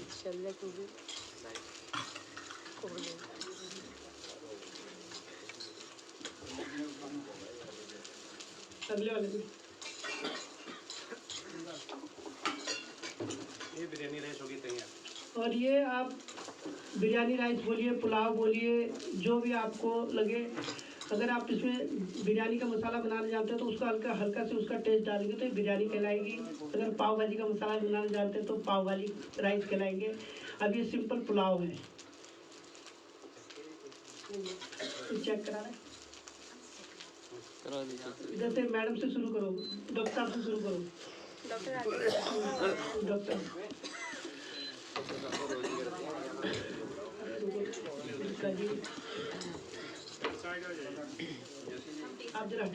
अगले वाले में ये बिरयानी राइस होगी तैयार। और ये आप बिरयानी राइस बोलिए, पुलाव बोलिए, जो भी आपको लगे। अगर आप इसमें बिरयानी का मसाला बनाना जानते हो तो उसको हल्का हल्का से उसका टेस्ट डालेंगे तो ये बिरयानी कहलाएगी। अगर पाव भाजी का मसाला बनाना जानते हैं तो पाव भाजी राइस कहलाएंगे। अब ये सिंपल पुलाव है। चेक करा रहे इधर से मैडम से शुरू करो, डॉक्टर साहब से शुरू करो। डॉक्टर आप जरा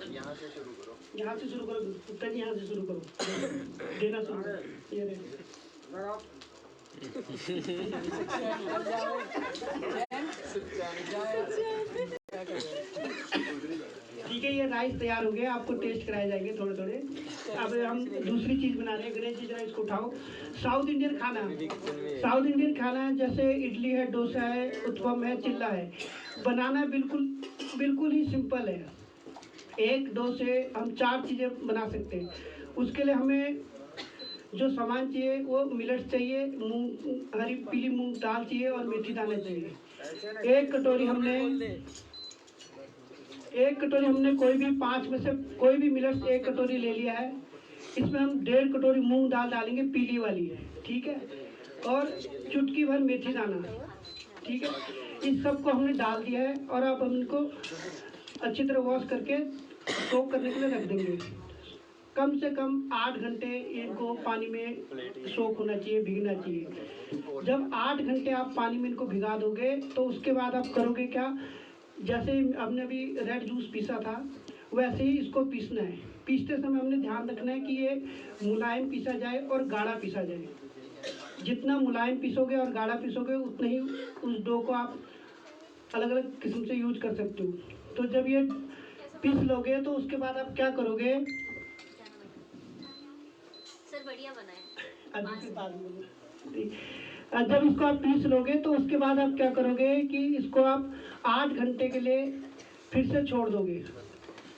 यहाँ से शुरू करो, यहाँ से शुरू करो गुप्ता जी, यहाँ से शुरू करो, देना शुरू करो। ये ठीक है, ये राइस तैयार हो गया। आपको टेस्ट कराए जाएंगे थोड़े थोड़े। अब हम दूसरी चीज बना रहे हैं। गणेश जी जरा इसको उठाओ। साउथ इंडियन खाना, साउथ इंडियन खाना जैसे इडली है, डोसा है, उत्पम है, चिल्ला है, बनाना बिल्कुल ही सिंपल है। एक दो से हम 4 चीज़ें बना सकते हैं। उसके लिए हमें जो सामान चाहिए वो मिलेट्स चाहिए, मूंग, हरी पीली मूंग दाल चाहिए और मेथी दाना चाहिए। एक कटोरी हमने कोई भी 5 में से कोई भी मिलेट्स 1 कटोरी ले लिया है। इसमें हम 1.5 कटोरी मूंग दाल डालेंगे, पीली वाली है, ठीक है, और चुटकी भर मेथी दाना, ठीक है। इस सब को हमने डाल दिया है और अब हम इनको अच्छी तरह वॉश करके सोक करने के लिए रख देंगे। कम से कम 8 घंटे इनको पानी में सोक होना चाहिए, भीगना चाहिए। जब 8 घंटे आप पानी में इनको भिगा दोगे तो उसके बाद आप करोगे क्या, जैसे हमने अभी रेड जूस पीसा था वैसे ही इसको पीसना है। पीसते समय हमने ध्यान रखना है कि ये मुलायम पीसा जाए और गाढ़ा पीसा जाए। जितना मुलायम पीसोगे और गाढ़ा पीसोगे उतने ही उस डो को आप अलग अलग किस्म से यूज कर सकते हो। तो जब ये पीस लोगे तो उसके बाद आप क्या करोगे, सर बढ़िया बना है। जब इसको आप पीस लोगे तो उसके बाद आप क्या करोगे कि इसको आप 8 घंटे के लिए फिर से छोड़ दोगे,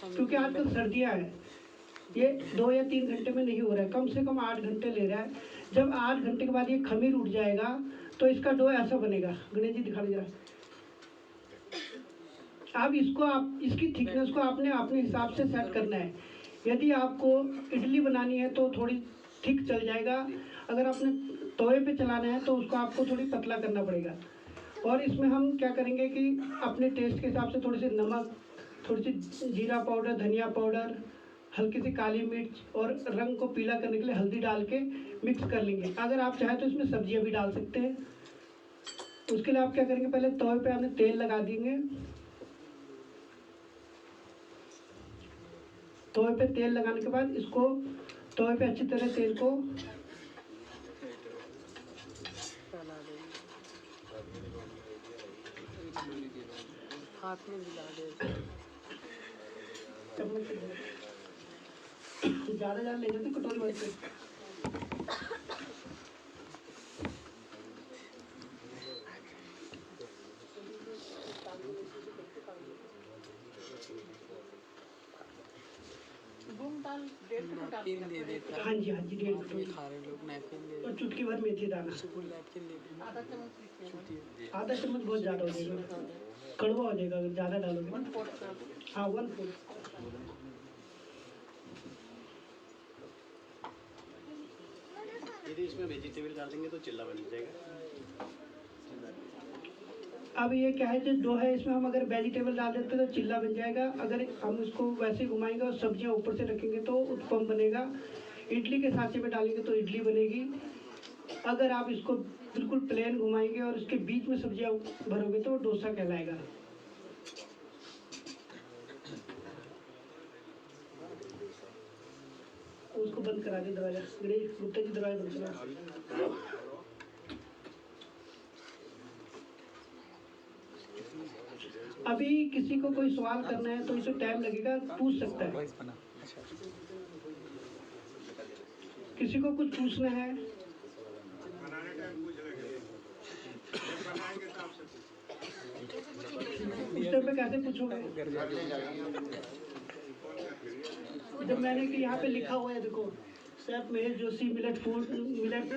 क्योंकि आजकल सर्दियाँ हैं, ये 2 या 3 घंटे में नहीं हो रहा है, कम से कम 8 घंटे ले रहा है। जब 8 घंटे के बाद ये खमीर उठ जाएगा तो इसका डो ऐसा बनेगा। गणेश जी दिखा दीजिए। अब इसको आप इसकी थिकनेस को आपने अपने हिसाब से सेट करना है। यदि आपको इडली बनानी है तो थोड़ी थिक चल जाएगा, अगर आपने तवे पे चलाना है तो उसको आपको थोड़ी पतला करना पड़ेगा। और इसमें हम क्या करेंगे कि अपने टेस्ट के हिसाब से थोड़ी सी नमक, थोड़ी सी जीरा पाउडर, धनिया पाउडर, हल्की सी काली मिर्च और रंग को पीला करने के लिए हल्दी डाल के मिक्स कर लेंगे। अगर आप चाहें तो इसमें सब्जियां भी डाल सकते हैं। उसके लिए आप क्या करेंगे, पहले तवे पे आपने तेल लगा देंगे। तवे पे तेल लगाने के बाद इसको तवे पे अच्छी तरह तेल को हाथ में मिला दे। ज़्यादा ले जाते कटोरी भर के। नैपकिन दे देता। हाँ जी 1.5 कटोरी खा रहे लोग नैपकिन दे और चुटकी भर मेथी दाना। नैपकिन दे देना। आधा चम्मच बहुत ज़्यादा हो जाएगा, कड़वा हो जाएगा अगर ज़्यादा डालोगे। हाँ 1/4। यदि इसमें वेजिटेबल डाल देंगे तो चिल्ला बन जाएगा। अब ये क्या है, जो डो है इसमें हम अगर वेजिटेबल डाल देते तो चिल्ला बन जाएगा। अगर हम इसको वैसे घुमाएंगे और सब्जियां ऊपर से रखेंगे तो उत्पम बनेगा। इडली के सांचे में डालेंगे तो इडली बनेगी। अगर आप इसको बिल्कुल प्लेन घुमाएंगे और उसके बीच में सब्जियां भरोगे तो वो डोसा कहलाएगा। उसको बंद करा दे दरवाजा, गणेश गुप्ता जी दरवाजा बंद करा। अभी किसी को कोई सवाल करना है तो इसे टाइम लगेगा, पूछ सकता है। किसी को कुछ पूछना है? उस टाइम पे कैसे पूछोगे? जब मैंने कि यहाँ पे लिखा हुआ है देखो chef Mahesh Joshi millet food millet,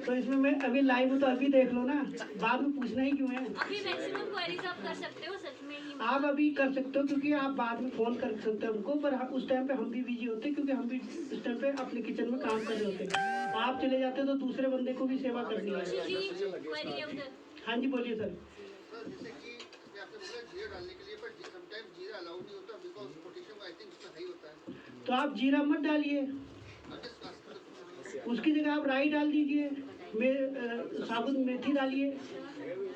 तो इसमें मैं अभी लाइव हूँ तो अभी देख लो ना, बाद में पूछना ही क्यों है? अभी मैक्सिमम क्वेरीज आप कर सकते हो सच में ही। आप अभी कर सकते हो क्योंकि आप बाद में फोन कर सकते हो हमको, पर उस टाइम पे हम भी बिजी होते क्योंकि हम भी उस टाइम पे अपने किचन में काम कर रहे होते। आप चले जाते तो दूसरे बंदे को भी सेवा करनी है। क्वेरी है उधर। हाँ जी बोलिए सर। तो आप जीरा मत डालिए, उसकी जगह आप राई डाल दीजिए, साबुत मेथी डालिए,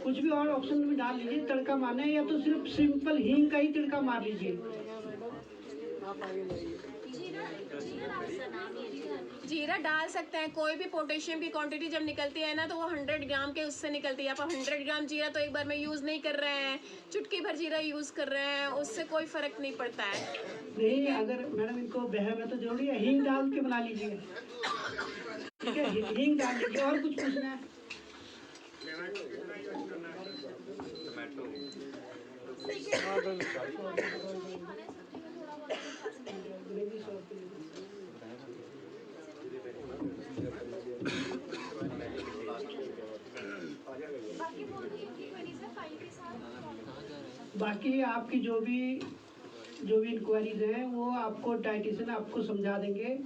कुछ भी और ऑप्शन में डाल लीजिए। तड़का मारना है या तो सिर्फ सिंपल हींग का ही तड़का मार लीजिए। जीरा डाल सकते हैं, कोई भी पोटेशियम की क्वांटिटी जब निकलती है ना तो वो 100 ग्राम के उससे निकलती है। आप 100 ग्राम जीरा तो एक बार में यूज़ नहीं कर रहे हैं, चुटकी भर जीरा यूज़ कर रहे हैं, उससे कोई फर्क नहीं पड़ता है। नहीं, अगर मैडम इनको बहम है तो जरूरी है हींग डाल के बना लीजिए, ठीक है? हींग डाल लीजिए। और कुछ पूछना है? बाकी आपकी जो भी इंक्वायरीज हैं वो आपको डाइटिशियन आपको समझा देंगे,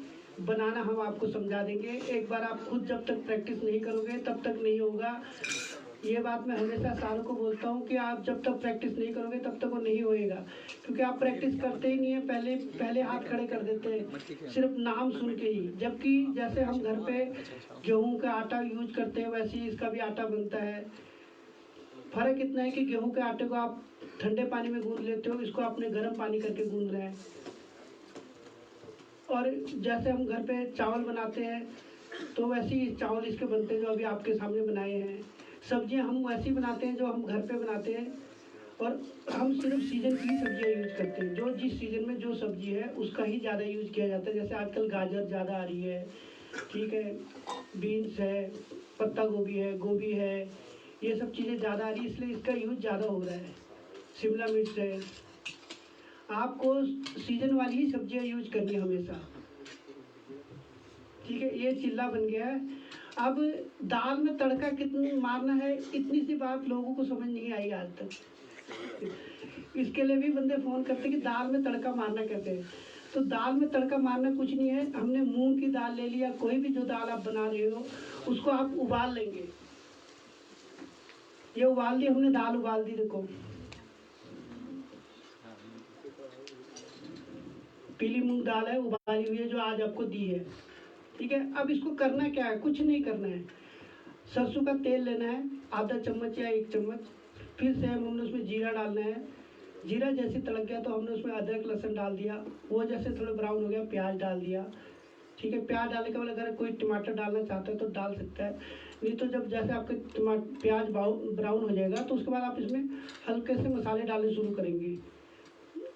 बनाना हम आपको समझा देंगे। एक बार आप खुद जब तक प्रैक्टिस नहीं करोगे तब तक नहीं होगा। ये बात मैं हमेशा सारों को बोलता हूँ कि आप जब तक प्रैक्टिस नहीं करोगे तब तक वो नहीं होएगा, क्योंकि आप प्रैक्टिस करते ही नहीं है, पहले हाथ खड़े कर देते हैं सिर्फ नाम सुन के ही। जबकि जैसे हम घर पे गेहूं का आटा यूज करते हैं वैसे ही इसका भी आटा बनता है। फर्क इतना है कि गेहूं के आटे को आप ठंडे पानी में गूंद लेते हो, इसको आपने गर्म पानी करके गूंद रहे हैं। और जैसे हम घर पे चावल बनाते हैं तो वैसे ही चावल इसके बनते हैं जो अभी आपके सामने बनाए हैं। सब्जियां हम वैसी बनाते हैं जो हम घर पे बनाते हैं, और हम सिर्फ सीजन की सब्जियां यूज करते हैं। जो जिस सीजन में जो सब्जी है उसका ही ज़्यादा यूज किया जाता है। जैसे आजकल गाजर ज़्यादा आ रही है, ठीक है, बीन्स है, पत्ता गोभी है, ये सब चीज़ें ज़्यादा आ रही है, इसलिए इसका यूज ज़्यादा हो रहा है। शिमला मिर्च है, आपको सीजन वाली ही सब्जियां यूज करनी है हमेशा, ठीक है? ये चिल्ला बन गया है। अब दाल में तड़का कितना मारना है, इतनी सी बात लोगों को समझ नहीं आई आज तक। इसके लिए भी बंदे फ़ोन करते कि दाल में तड़का मारना कैसे है। तो दाल में तड़का मारना कुछ नहीं है। हमने मूंग की दाल ले लिया, कोई भी जो दाल आप बना रहे हो उसको आप उबाल लेंगे। ये उबाल दी हमने, दाल उबाल दी, देखो पीली मूंग दाल है, उबाली हुई है, जो आज आपको दी है, ठीक है? अब इसको करना क्या है? कुछ नहीं करना है। सरसों का तेल लेना है, आधा चम्मच या 1 चम्मच। फिर से हमने उसमें जीरा डालना है। जीरा जैसे तड़क गया तो हमने उसमें अदरक लहसुन डाल दिया। वो जैसे थोड़ा ब्राउन हो गया, प्याज डाल दिया, ठीक है? प्याज डालने के बाद अगर कोई टमाटर डालना चाहता है तो डाल सकता है, नहीं तो जब जैसे आपके प्याज ब्राउन हो जाएगा तो उसके बाद आप इसमें हल्के से मसाले डालने शुरू करेंगे।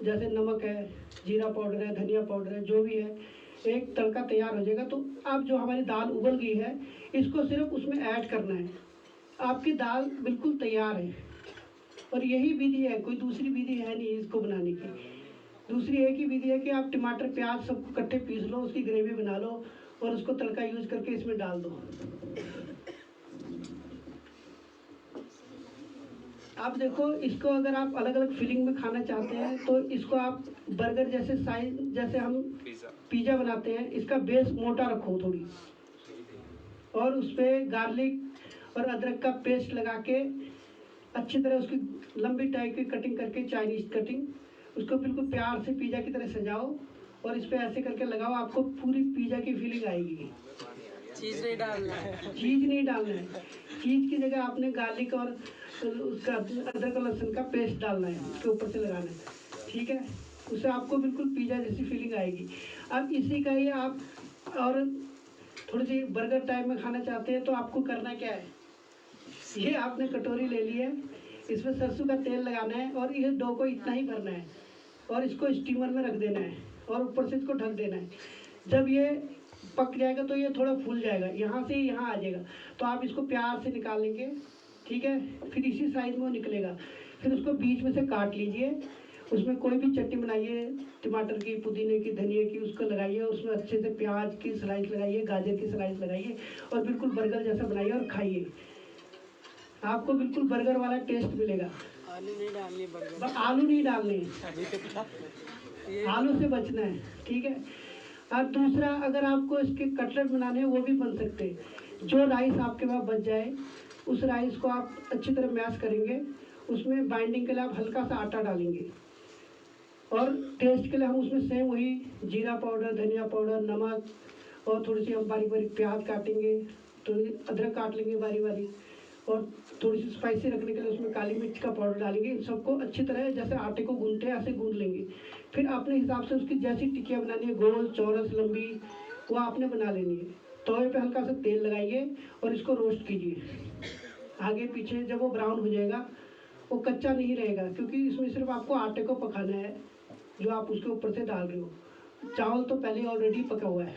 जैसे नमक है, जीरा पाउडर है, धनिया पाउडर है, जो भी है। एक तड़का तैयार हो जाएगा तो अब जो हमारी दाल उबल गई है इसको सिर्फ उसमें ऐड करना है। आपकी दाल बिल्कुल तैयार है। और यही विधि है, कोई दूसरी विधि है नहीं इसको बनाने की। दूसरी एक ही विधि है कि आप टमाटर प्याज सबको इकट्ठे पीस लो, उसकी ग्रेवी बना लो और उसको तड़का यूज करके इसमें डाल दो। आप देखो, इसको अगर आप अलग अलग फिलिंग में खाना चाहते हैं तो इसको आप बर्गर जैसे साइज, जैसे हम पिज़्ज़ा बनाते हैं, इसका बेस मोटा रखो थोड़ी, और उस पर गार्लिक और अदरक का पेस्ट लगा के अच्छी तरह उसकी लंबी टाइप की कटिंग करके, चाइनीज कटिंग, उसको बिल्कुल प्यार से पिज़्ज़ा की तरह सजाओ और इस पर ऐसे करके लगाओ, आपको पूरी पिज़्ज़ा की फीलिंग आएगी। चीज नहीं डालना है। चीज़ नहीं डालना है। चीज़ की जगह आपने गार्लिक और उसका अदरक और लहसुन का पेस्ट डालना है, उसके ऊपर से लगाना है, ठीक है। उससे आपको बिल्कुल पिज़्ज़ा जैसी फीलिंग आएगी। अब इसी का ही आप और थोड़ी सी बर्गर टाइप में खाना चाहते हैं तो आपको करना क्या है, ये आपने कटोरी ले ली है, इसमें सरसों का तेल लगाना है और ये डो को इतना ही भरना है और इसको स्टीमर में रख देना है और ऊपर से इसको ढक देना है। जब ये पक जाएगा तो ये थोड़ा फूल जाएगा, यहाँ से यहाँ आ जाएगा, तो आप इसको प्यार से निकाल लेंगे, ठीक है। फिर इसी साइज में वो निकलेगा, फिर उसको बीच में से काट लीजिए, उसमें कोई भी चटनी बनाइए, टमाटर की, पुदीने की, धनिया की, उसको लगाइए, उसमें अच्छे से प्याज की स्लाइस लगाइए, गाजर की स्लाइस लगाइए और बिल्कुल बर्गर जैसा बनाइए और खाइए। आपको बिल्कुल बर्गर वाला टेस्ट मिलेगा। आलू नहीं डालनी बर्गर, आलू नहीं डालने, आलू से बचना है, ठीक है। और दूसरा, अगर आपको इसके कटलेट बनाने हैं वो भी बन सकते हैं। जो राइस आपके पास बच जाए उस राइस को आप अच्छी तरह मैश करेंगे, उसमें बाइंडिंग के लिए आप हल्का सा आटा डालेंगे और टेस्ट के लिए हम उसमें सेम वही जीरा पाउडर, धनिया पाउडर, नमक और थोड़ी सी हम बारीक बारीक प्याज काटेंगे, थोड़ी अदरक काट लेंगे बारी बारी और थोड़ी सी स्पाइसी रखने के लिए उसमें काली मिर्च का पाउडर डालेंगे। इन सबको अच्छी तरह जैसे आटे को गूंथते हैं ऐसे गूंथ लेंगे। फिर अपने हिसाब से उसकी जैसी टिक्कियाँ बनानी है, गोल, चौरस, लंबी, वो आपने बना लेनी है। तवे पे हल्का सा तेल लगाइए और इसको रोस्ट कीजिए आगे पीछे। जब वो ब्राउन हो जाएगा, वो कच्चा नहीं रहेगा, क्योंकि इसमें सिर्फ आपको आटे को पकाना है जो आप उसके ऊपर से डाल रहे हो। चावल तो पहले ऑलरेडी पका हुआ है,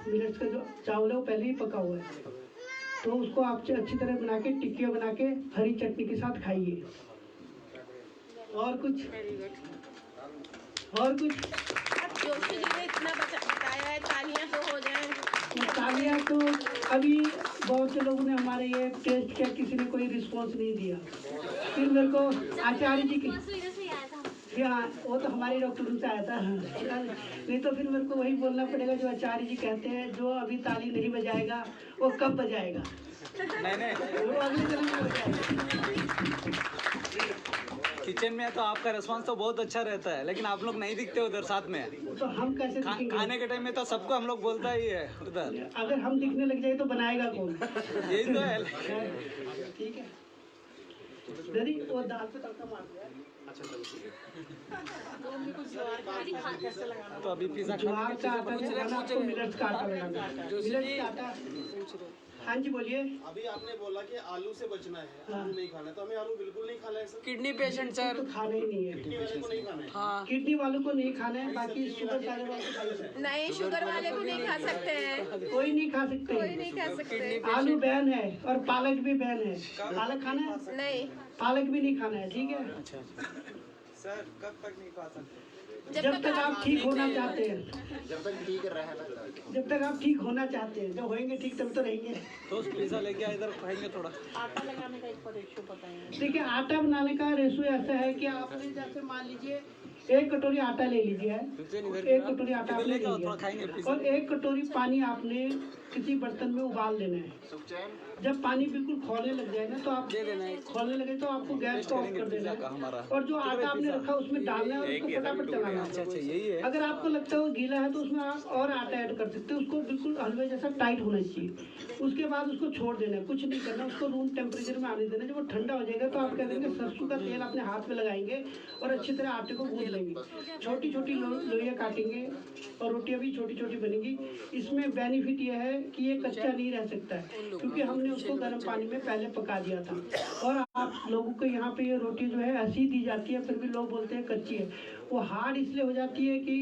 मिलेट्स का जो चावल है वो पहले ही पका हुआ है, तो उसको आप अच्छी तरह बना के टिक्कियाँ बना के हरी चटनी के साथ खाइए। और कुछ जोशी जी ने इतना बताया है, तालियां तो हो जाएं। तालियां तो अभी बहुत से लोगों ने हमारे ये टेस्ट किया, किसी ने कोई रिस्पॉन्स नहीं दिया। फिर मेरे को आचार्य जी की, हाँ वो तो हमारे डॉक्टर से आया था, नहीं तो फिर मेरे को वही बोलना पड़ेगा जो आचार्य जी कहते हैं, जो अभी ताली नहीं बजाएगा वो कब बजाएगा। नहीं वो अगले जन्म में बजाएगा। किचन में तो आपका रिस्पांस तो बहुत अच्छा रहता है, लेकिन आप लोग नहीं दिखते उधर साथ में। तो हम कैसे दिखेंगे? खाने के टाइम में तो सबको हम लोग बोलता ही है उधर। अगर हम दिखने लग जाए तो बनाएगा कौन? यही तो है। ठीक है, दरी वो दाल पे तड़का मार दिया। तो अभी पिज्जा ज्वार का आटा है, आपको मिलेट्स का आटा लगाना है। मिलेट्स का आटा। हाँ जी बोलिए। अभी आपने बोला कि आलू से बचना है, आलू नहीं खाना है, तो हमें आलू बिल्कुल नहीं खाना है सर। किडनी पेशेंट सर, तो खाना ही नहीं है। किडनी वाले को नहीं खाना है। हाँ, किडनी वालों को नहीं खाना है, बाकी शुगर वाले को नहीं, शुगर वाले को नहीं खा सकते हैं, कोई नहीं खा सकते, कोई नहीं खा सकते। आलू बैन है और पालक भी बैन है। पालक खाना है? नहीं, पालक भी नहीं खाना है, ठीक है। सर कब तक नहीं खा सकते? जब तक आप ठीक होना चाहते हैं, जब तक ठीक रहना, जब तक आप ठीक होना चाहते हैं, जब होएंगे ठीक तब तो रहेंगे। तो पिज्जा लेके आए इधर खाएंगे थोड़ा। आटा लगाने का एक रेशियो बताएंगे। देखिए, आटा बनाने का रेशो ऐसा है कि आपने जैसे मान लीजिए 1 कटोरी आटा ले लीजिए, 1 कटोरी आटा आपने ले लिया और 1 कटोरी पानी आपने किसी बर्तन में उबाल लेना है। जब पानी बिल्कुल खौलने लग जाए ना, तो आप खौलने लगे तो आपको गैस को ऑफ कर देना है और जो आटा आपने रखा उसमें डालना है और उसको फटाफट चलाना है। अगर आपको लगता है वो गीला है तो उसमें आप और आटा ऐड कर सकते हैं। उसको बिल्कुल हलवे जैसा टाइट होना चाहिए। उसके बाद उसको छोड़ देना है, कुछ नहीं करना, उसको रूम टेम्परेचर में आने देना। जब वो ठंडा हो जाएगा तो आप क्या करेंगे, सरसों का तेल अपने हाथ में लगाएंगे और अच्छी तरह आटे को गूंथ लेंगे। छोटी छोटी लोइयाँ काटेंगे और रोटियाँ भी छोटी छोटी बनेगी। इसमें बेनिफिट यह है कि ये कच्चा नहीं रह सकता है, क्योंकि हमने उसको गर्म पानी में पहले पका दिया था। और आप लोगों को यहाँ पे ये रोटी जो है ऐसी दी जाती है, फिर भी लोग बोलते हैं कच्ची है। वो हार्ड इसलिए हो जाती है कि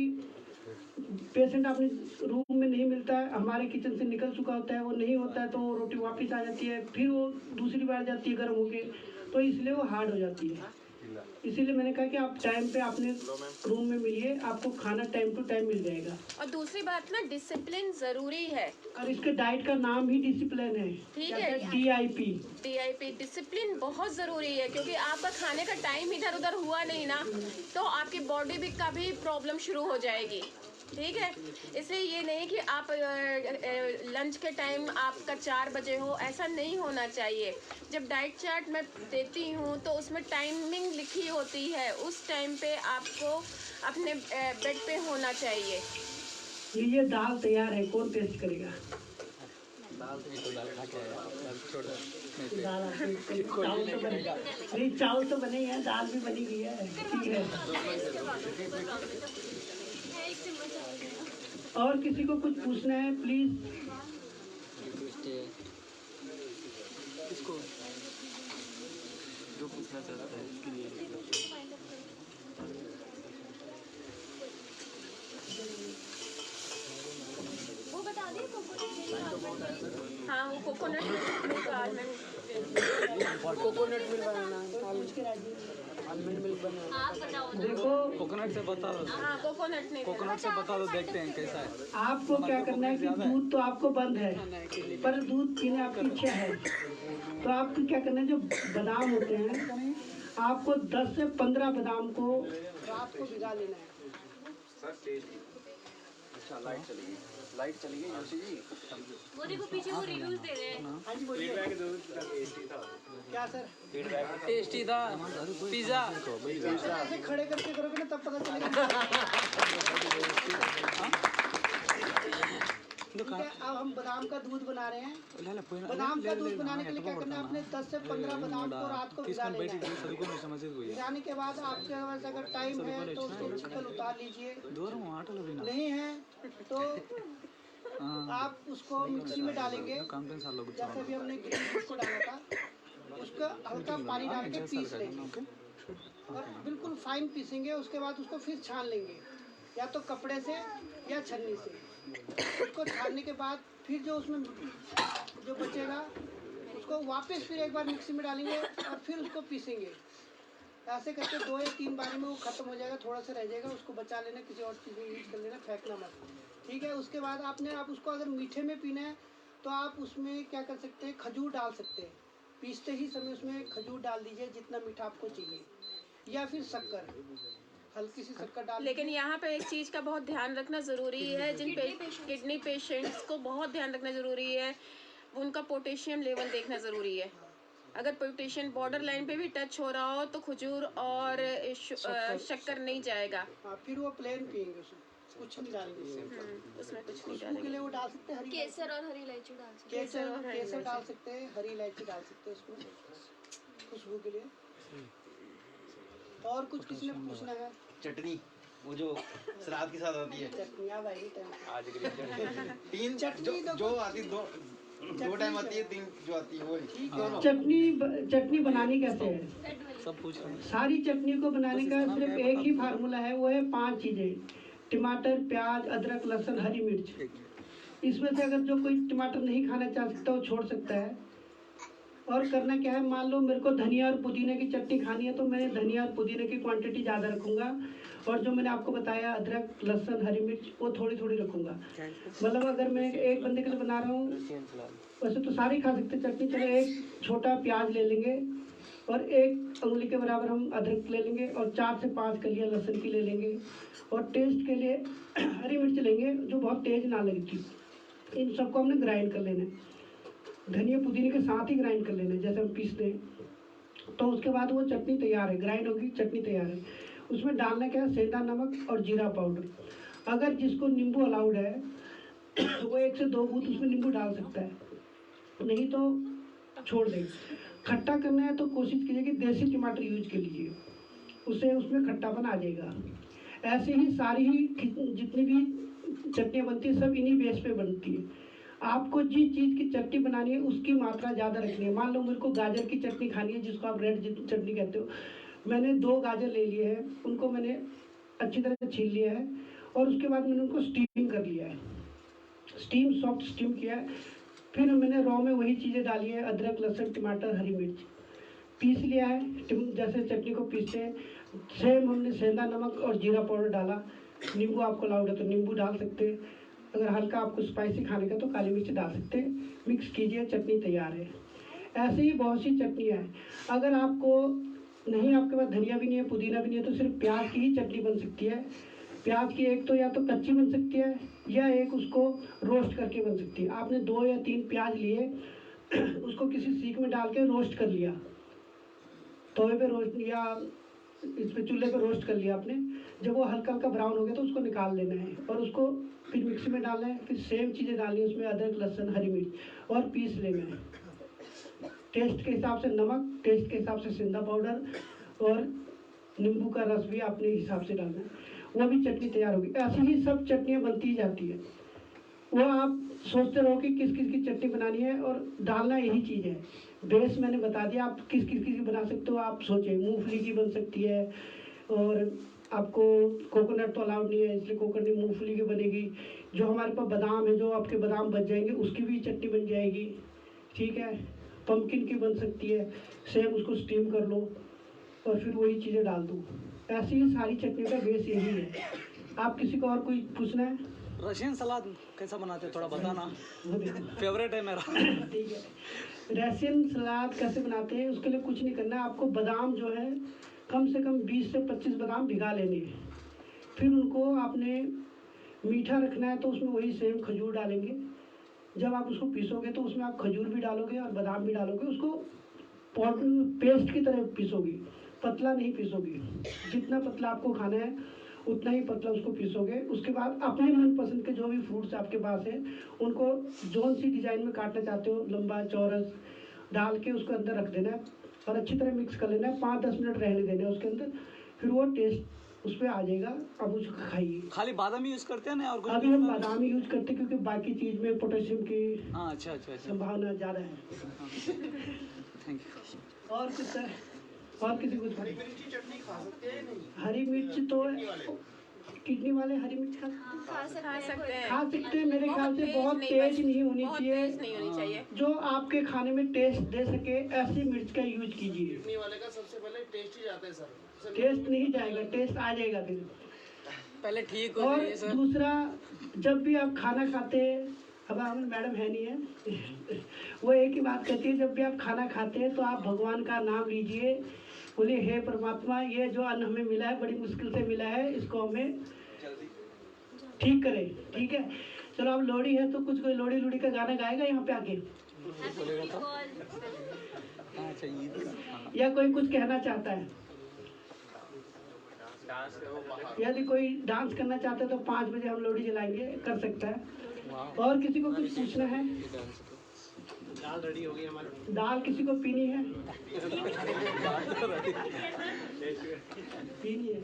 पेशेंट अपने रूम में नहीं मिलता है, हमारे किचन से निकल चुका होता है, वो नहीं होता है तो वो रोटी वापस आ जाती है, फिर वो दूसरी बार जाती है गर्म होके, तो इसलिए वो हार्ड हो जाती है। इसीलिए मैंने कहा कि आप टाइम पे अपने रूम में मिलिए, आपको खाना टाइम टू टाइम मिल जाएगा। और दूसरी बात ना, डिसिप्लिन जरूरी है। और इसके डाइट का नाम ही डिसिप्लिन है, ठीक है, DIP। डिसिप्लिन बहुत जरूरी है, क्योंकि आपका खाने का टाइम इधर उधर हुआ नहीं ना, तो आपकी बॉडी भी का भी प्रॉब्लम शुरू हो जाएगी। ठीक है, इसलिए ये नहीं कि आप लंच के टाइम आपका 4 बजे हो, ऐसा नहीं होना चाहिए। जब डाइट चार्ट मैं देती हूँ तो उसमें टाइमिंग लिखी होती है, उस टाइम पे आपको अपने बेड पे होना चाहिए। ये दाल तैयार है, कौन टेस्ट करेगा? दाल खा के आया, दाल छोड़ दो। दाल आपकी चावल तो बने, नहीं चावल तो बने ही हैं, दाल भी बनी गई है, ठीक है। और किसी को कुछ पूछना है प्लीज? किसको जो पूछना चाहता है इसके लिए वो बता दिए कोकोनट। हाँ वो कोकोनट कोकोनट मिल्क बनाना है, आलमंड मिल्क बनाना आप बताओ ना। देखो कोकोनट से बता दो, हाँ कोकोनट नहीं कोकोनट से बता दो, देखते हैं कैसा है। आपको क्या करना है कि दूध तो आपको बंद है, पर दूध पीने आपकी इच्छा है, तो आपको क्या करना है, जो बादाम होते हैं आपको 10 से 15 बादाम को रात को भिगा लेना है। अच्छा लाइट चली गई जोशी जी। वो देखो पीछे वो रिव्यूज दे रहे हैं। हाँ जी बोलिए। क्या सर? टेस्टी था पिज्जा। ऐसे खड़े करके करोगे ना तब पता चलेगा। ठीक है, अब हम बादाम का दूध बना रहे हैं। बादाम का दूध बनाने के लिए क्या करना है, आपने 10 से 15 बादाम को रात को भिगा लेना है। भिगाने के बाद आपके पास अगर टाइम है तो उसको छिकल उतार लीजिए, नहीं है तो आप उसको मिक्सी में डालेंगे। जैसे भी हमने ग्रीन को डाला था, उसका हल्का पानी डाल के पीस लेंगे और बिल्कुल फाइन पीसेंगे। उसके बाद उसको फिर छान लेंगे, या तो कपड़े से या छन्नी से। उसको छानने के बाद फिर जो उसमें जो बचेगा उसको वापस फिर एक बार मिक्सी में डालेंगे और फिर उसको पीसेंगे। ऐसे करके 2 या 3 बारी में वो खत्म हो जाएगा, थोड़ा सा रह जाएगा, उसको बचा लेना, किसी और चीज़ में यूज कर लेना, फेंकना मत, ठीक है। उसके बाद आप उसको अगर मीठे में पीना है तो आप उसमें क्या कर सकते हैं, खजूर डाल सकते हैं। पीसते ही समय उसमें खजूर डाल दीजिए जितना मीठा आपको चाहिए, या फिर शक्कर, हल्की सी शक्कर डाल। लेकिन यहाँ पे एक चीज़ का बहुत ध्यान रखना ज़रूरी है, जिन किडनी पेशेंट्स को बहुत ध्यान रखना ज़रूरी है, उनका पोटेशियम लेवल देखना ज़रूरी है। अगर पोटेशियम बॉर्डर लाइन पे भी टच हो रहा हो तो खजूर और शक्कर नहीं जाएगा। हाँ, फिर वो प्लेन पियेंगे, उसमें कुछ नहीं डालेंगे, उसमें कुछ नहीं खुशबू के लिए वो डाल सकते हैं, केसर और हरी इलायची डाल सकते केसर डाल सकते हैं, हरी इलायची डाल सकते हैं उसको खुशबू के लिए। और कुछ किसी ने पूछना है? चटनी वो जो सलाद के साथ आती है, चटनी अब आएगी टाइम। आज तीन चटनी जो आती दो टाइम आती है, 3 जो आती है वो चटनी बनानी कैसे है, सब पूछ रहे हैं। सारी चटनी को बनाने का सिर्फ एक ही फार्मूला है, वो है 5 चीज़ें: टमाटर, प्याज, अदरक, लहसुन, हरी मिर्च। इसमें से अगर जो कोई टमाटर नहीं खाना चाह सकता वो छोड़ सकता है। और करना क्या है, मान लो मेरे को धनिया और पुदीने की चटनी खानी है तो मैं धनिया और पुदीने की क्वांटिटी ज़्यादा रखूँगा, और जो मैंने आपको बताया अदरक, लहसुन, हरी मिर्च वो थोड़ी थोड़ी रखूँगा। मतलब अगर मैं एक बंदे के लिए बना रहा हूँ, वैसे तो सारे खा सकते चटनी, चलो एक छोटा प्याज ले लेंगे और 1 उंगली के बराबर हम अदरक ले लेंगे और 4 से 5 कलियाँ लहसुन की ले लेंगे, और टेस्ट के लिए हरी मिर्च लेंगे जो बहुत तेज़ ना लगती। इन सबको हमने ग्राइंड कर लेना है, धनिया पुदीने के साथ ही ग्राइंड कर लेना है जैसे हम पीसते हैं। तो उसके बाद वो चटनी तैयार है, ग्राइंड होगी, चटनी तैयार है। उसमें डालना क्या है, सेंधा नमक और जीरा पाउडर। अगर जिसको नींबू अलाउड है वो 1 से 2 बूंद उसमें नींबू डाल सकता है, नहीं तो छोड़ दें। खट्टा करना है तो कोशिश कीजिए कि देसी टमाटर यूज के लिए, उससे उसमें खट्टापन आ जाएगा। ऐसे ही सारी ही जितनी भी चटनियाँ बनती है सब इन्हीं बेस पे बनती है। आपको जिस चीज़ की चटनी बनानी है उसकी मात्रा ज़्यादा रखनी है। मान लो मेरे को गाजर की चटनी खानी है, जिसको आप रेड चटनी कहते हो, मैंने 2 गाजर ले लिए हैं, उनको मैंने अच्छी तरह से छील लिया है और उसके बाद मैंने उनको स्टीम कर लिया है, सॉफ्ट स्टीम किया है। फिर मैंने रॉ में वही चीज़ें डाली है, अदरक, लहसुन, टमाटर, हरी मिर्च, पीस लिया है जैसे चटनी को पीसते हैं। सेम हमने सेंधा नमक और जीरा पाउडर डाला। नींबू आपको अलाउड है तो नींबू डाल सकते हैं, अगर हल्का आपको स्पाइसी खाने का तो काली मिर्च डाल सकते हैं। मिक्स कीजिए, चटनी तैयार है। ऐसे ही बहुत सी चटनियाँ हैं। अगर आपको नहीं, आपके पास धनिया भी नहीं है, पुदीना भी नहीं है, तो सिर्फ प्याज की ही चटनी बन सकती है। प्याज की एक तो या तो कच्ची बन सकती है या एक उसको रोस्ट करके बन सकती है। आपने 2 या 3 प्याज लिए, उसको किसी सीख में डाल के रोस्ट कर लिया, तवे पे रोस्ट या इस पे चूल्हे पे रोस्ट कर लिया आपने। जब वो हल्का हल्का ब्राउन हो गया तो उसको निकाल लेना है और उसको फिर मिक्सी में डालना है, फिर सेम चीज़ें डालनी है उसमें, अदरक लहसुन हरी मिर्च, और पीस लेना है। टेस्ट के हिसाब से नमक, टेस्ट के हिसाब से सेंधा पाउडर, और नींबू का रस भी अपने हिसाब से डालना है, वो भी चटनी तैयार होगी। ऐसे ही सब चटनियाँ बनती ही जाती है। वो आप सोचते रहो कि किस किस की चटनी बनानी है, और डालना यही चीज़ है। बेस मैंने बता दिया, आप किस किस की बना सकते हो। आप सोचें, मूंगफली की बन सकती है, और आपको कोकोनट तो अलाउड नहीं है, इसलिए कोकोनट मूंगफली की बनेगी। जो हमारे पास बादाम है, जो आपके बादाम बच जाएंगे उसकी भी चटनी बन जाएगी, ठीक है। पम्पकिन की बन सकती है, सेम उसको स्टीम कर लो और फिर वही चीज़ें डाल दो। ऐसी ही सारी चटनी का बेस यही है। आप किसी को और कोई पूछना है? रशियन सलाद कैसा बनाते हैं थोड़ा बताना, फेवरेट है मेरा। ठीक है, रशियन सलाद कैसे बनाते हैं, उसके लिए कुछ नहीं करना है। आपको बादाम जो है कम से कम 20 से 25 बादाम भिगा लेने हैं। फिर उनको आपने मीठा रखना है तो उसमें वही सेम खजूर डालेंगे। जब आप उसको पीसोगे तो उसमें आप खजूर भी डालोगे और बादाम भी डालोगे। उसको पेस्ट की तरह पीसोगे, पतला नहीं पीसोगे। जितना पतला आपको खाना है उतना ही पतला उसको पीसोगे। उसके बाद अपने मनपसंद के जो भी फ्रूट्स आपके पास हैं उनको जोन सी डिज़ाइन में काटना चाहते हो, लंबा चौरस, डाल के उसको अंदर रख देना है और अच्छी तरह मिक्स कर लेना है। 5-10 मिनट रहने देना है उसके अंदर, फिर वो टेस्ट उस पर आ जाएगा। अब उसको खाइए। खाली बादाम यूज करते हैं ना और कुछ? अभी हम बादाम ही यूज करते हैं क्योंकि बाकी चीज़ में पोटेशियम की अच्छा संभावना ज़्यादा है। Thank you. और कुछ है? और किसी कुछ? हरी मिर्च की चटनी खा सकते हैं नहीं? हरी मिर्च तो किडनी वाले हरी मिर्च खा सकते हैं। मेरे ख्याल से बहुत तेज नहीं होनी चाहिए, जो आपके खाने में टेस्ट दे सके ऐसी मिर्च का यूज कीजिए। किडनी वाले का सबसे पहले टेस्ट ही जाता है सर। टेस्ट नहीं जाएगा, टेस्ट आ जाएगा फिर पहले ठीक हो और जाइए सर। दूसरा, जब भी आप खाना खाते हैं, अब हमारे मैडम है नहीं है वो एक ही बात कहती है, जब भी आप खाना खाते हैं तो आप भगवान का नाम लीजिए, बोलिए हे परमात्मा, ये जो अन्न हमें मिला है बड़ी मुश्किल से मिला है, इसको हमें ठीक करें। ठीक है, चलो अब लोहड़ी है तो कुछ कोई लोहड़ी लुड़ी का गाना गाएगा यहाँ पे आके, या कोई कुछ कहना चाहता है? यदि कोई डांस करना चाहता है तो 5 बजे हम लोहड़ी जलाएंगे, कर सकता है। और किसी को कुछ पूछना है? दाल रेडी हो गई हमारी। दाल किसी को पीनी है? पीनी है,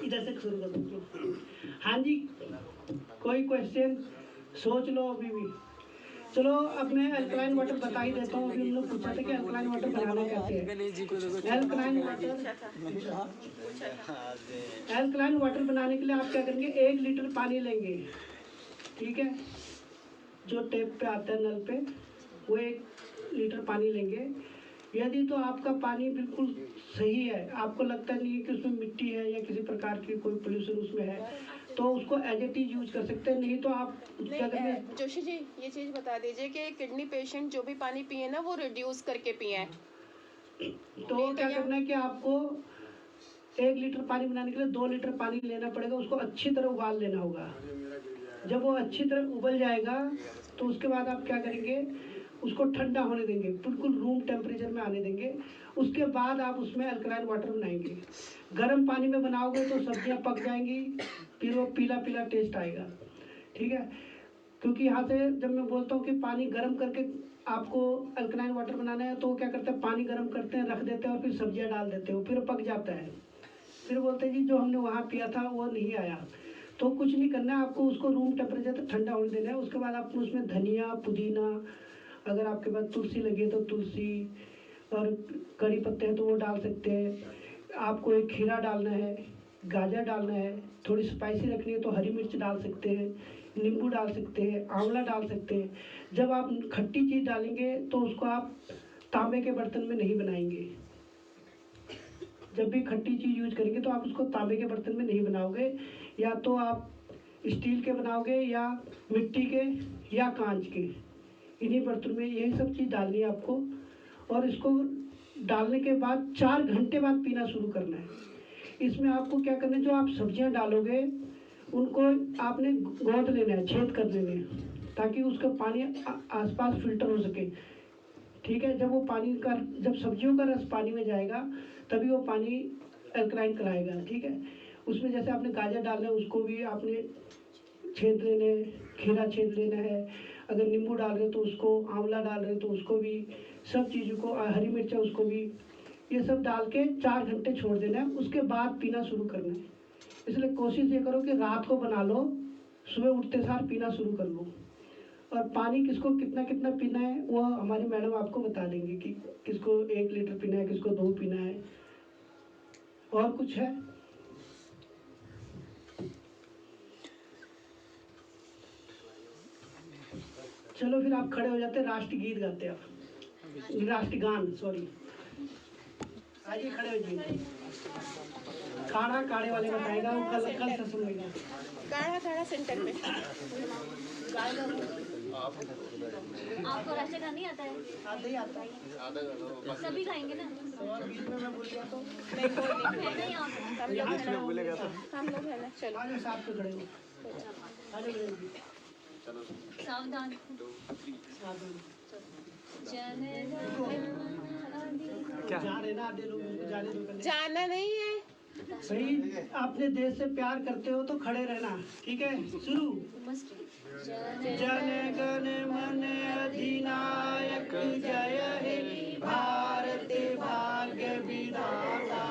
इधर से शुरू कर दो। हाँ जी, कोई क्वेश्चन? सोच लो अभी भी। चलो अब मैं अल्कलाइन वाटर बता ही देता हूँ। अभी हम लोग पूछा था कि अल्कलाइन वाटर बनाना कैसे है। अल्कलाइन वाटर बनाने के लिए आप क्या करेंगे, 1 लीटर पानी लेंगे, ठीक है, जो टेप पे आता है नल पे, वो 1 लीटर पानी लेंगे। यदि तो आपका पानी बिल्कुल सही है, आपको लगता नहीं कि उसमें मिट्टी है या किसी प्रकार की कोई पोल्यूशन उसमें है, तो उसको एज इट इज यूज कर सकते हैं। नहीं तो आप क्या करेंगे? जोशी जी ये चीज़ बता दीजिए कि किडनी पेशेंट जो भी पानी पिए ना वो रिड्यूस करके पिए। तो क्या करना है कि आपको 1 लीटर पानी बनाने के लिए 2 लीटर पानी लेना पड़ेगा। उसको अच्छी तरह उबाल लेना होगा। जब वो अच्छी तरह उबल जाएगा तो उसके बाद आप क्या करेंगे, उसको ठंडा होने देंगे, बिल्कुल रूम टेम्परेचर में आने देंगे। उसके बाद आप उसमें अल्कलाइन वाटर बनाएंगे। गर्म पानी में बनाओगे तो सब्जियां पक जाएंगी, फिर वो पीला पीला टेस्ट आएगा, ठीक है। क्योंकि यहाँ से जब मैं बोलता हूँ कि पानी गर्म करके आपको अल्कलाइन वाटर बनाना है, तो वो क्या करते हैं, पानी गर्म करते हैं, रख देते हैं और फिर सब्जियाँ डाल देते हो, फिर पक जाता है। फिर बोलते हैं जी जो हमने वहाँ पिया था वो नहीं आया। तो कुछ नहीं करना है, आपको उसको रूम टेम्परेचर तक ठंडा होने देना है। उसके बाद आपको उसमें धनिया, पुदीना, अगर आपके पास तुलसी लगी तो तुलसी, और कड़ी पत्ते हैं तो वो डाल सकते हैं। आपको एक खीरा डालना है, गाजर डालना है, थोड़ी स्पाइसी रखनी है तो हरी मिर्च डाल सकते हैं, नींबू डाल सकते हैं, आंवला डाल सकते हैं। जब आप खट्टी चीज़ डालेंगे तो उसको आप तांबे के बर्तन में नहीं बनाएंगे। जब भी खट्टी चीज़ यूज करेंगे तो आप उसको तांबे के बर्तन में नहीं बनाओगे, या तो आप स्टील के बनाओगे या मिट्टी के या कांच के, इन्हीं बर्तन में यही सब चीज़ डालनी है आपको। और इसको डालने के बाद 4 घंटे बाद पीना शुरू करना है। इसमें आपको क्या करना है, जो आप सब्जियां डालोगे उनको आपने गोद लेना है, छेद कर देने हैं, ताकि उसका पानी आसपास फिल्टर हो सके, ठीक है। जब वो पानी का, जब सब्जियों का रस पानी में जाएगा तभी वो पानी अल्कलाइन कराएगा, ठीक है। उसमें जैसे आपने गाजर डालना है उसको भी आपने छेद लेने, खीरा छेद लेना है। अगर नींबू डाल रहे हो तो उसको, आंवला डाल रहे हो तो उसको भी, सब चीज़ों को, हरी मिर्च है उसको भी, ये सब डाल के 4 घंटे छोड़ देना है। उसके बाद पीना शुरू करना है। इसलिए कोशिश ये करो कि रात को बना लो, सुबह उठते सार पीना शुरू कर लो। और पानी किसको कितना कितना पीना है वो हमारी मैडम आपको बता देंगे कि किसको 1 लीटर पीना है, किसको 2 पीना है। और कुछ है? चलो फिर आप खड़े हो जाते हैं, राष्ट्रीय गीत गाते हैं आप, राष्ट्रीय गान, सॉरी। आइए खड़े हो जाइए। काढ़ा काढ़े वाले बताएगा, वो कल से सुनेगा। काढ़ा काढ़ा सेंटर में। आपको राष्ट्रीय गान नहीं आता है? आधा ही आता है। सभी गाएंगे ना? बीच में मैं भूल गया तो नहीं कोई नहीं, हम लोग है ना, भूलेगा तो हम लोग है ना। चलो आज साथ पे खड़े हो, आज सावधान। क्या जा रहे ना, आधे लोग जाने दो। जाना नहीं है सही, अपने देश से प्यार करते हो तो खड़े रहना, ठीक है? शुरू। जन गण मन अधिनायक जय हे भारत भाग्य विधाता।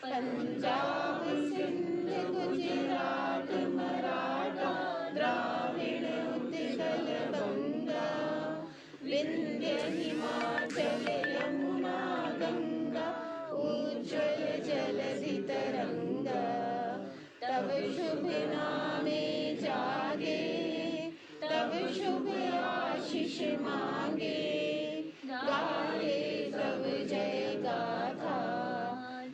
पंजाब सिंध गुजरात मराठा द्राविड़ उत्कल बंगा विंध्य हिमाचल यमुना गंगा उज्ज्वल जलधि तरंगा। तब शुभ नामे जागे, तब शुभ आशीष मांगे, गाए तब जय गाथा।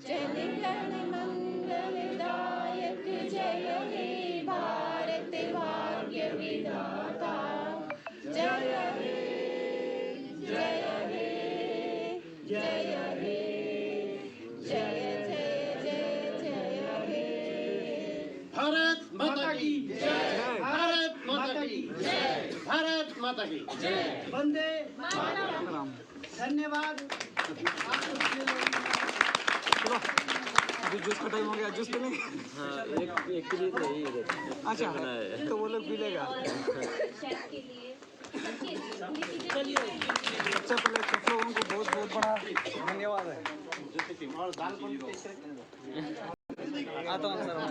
जन गण मंगलदायक जय हे भारत भाग्य विधाता। जय हे जय हे जय हे जय जय जय जय हे। भारत माता की जय, भारत माता की जय, भारत माता की जय, वंदे मातरम। धन्यवाद। चलो अभी जूस का टाइम हो गया, जूस पीलेंगे? हाँ, एक के लिए तो यही है। अच्छा, तो वो लोग पी लेगा। शेफ के लिए, सबके लिए। सबसे पहले सब लोगों को बहुत बहुत बड़ा धन्यवाद है। और दाल को आता हूँ सर मैं।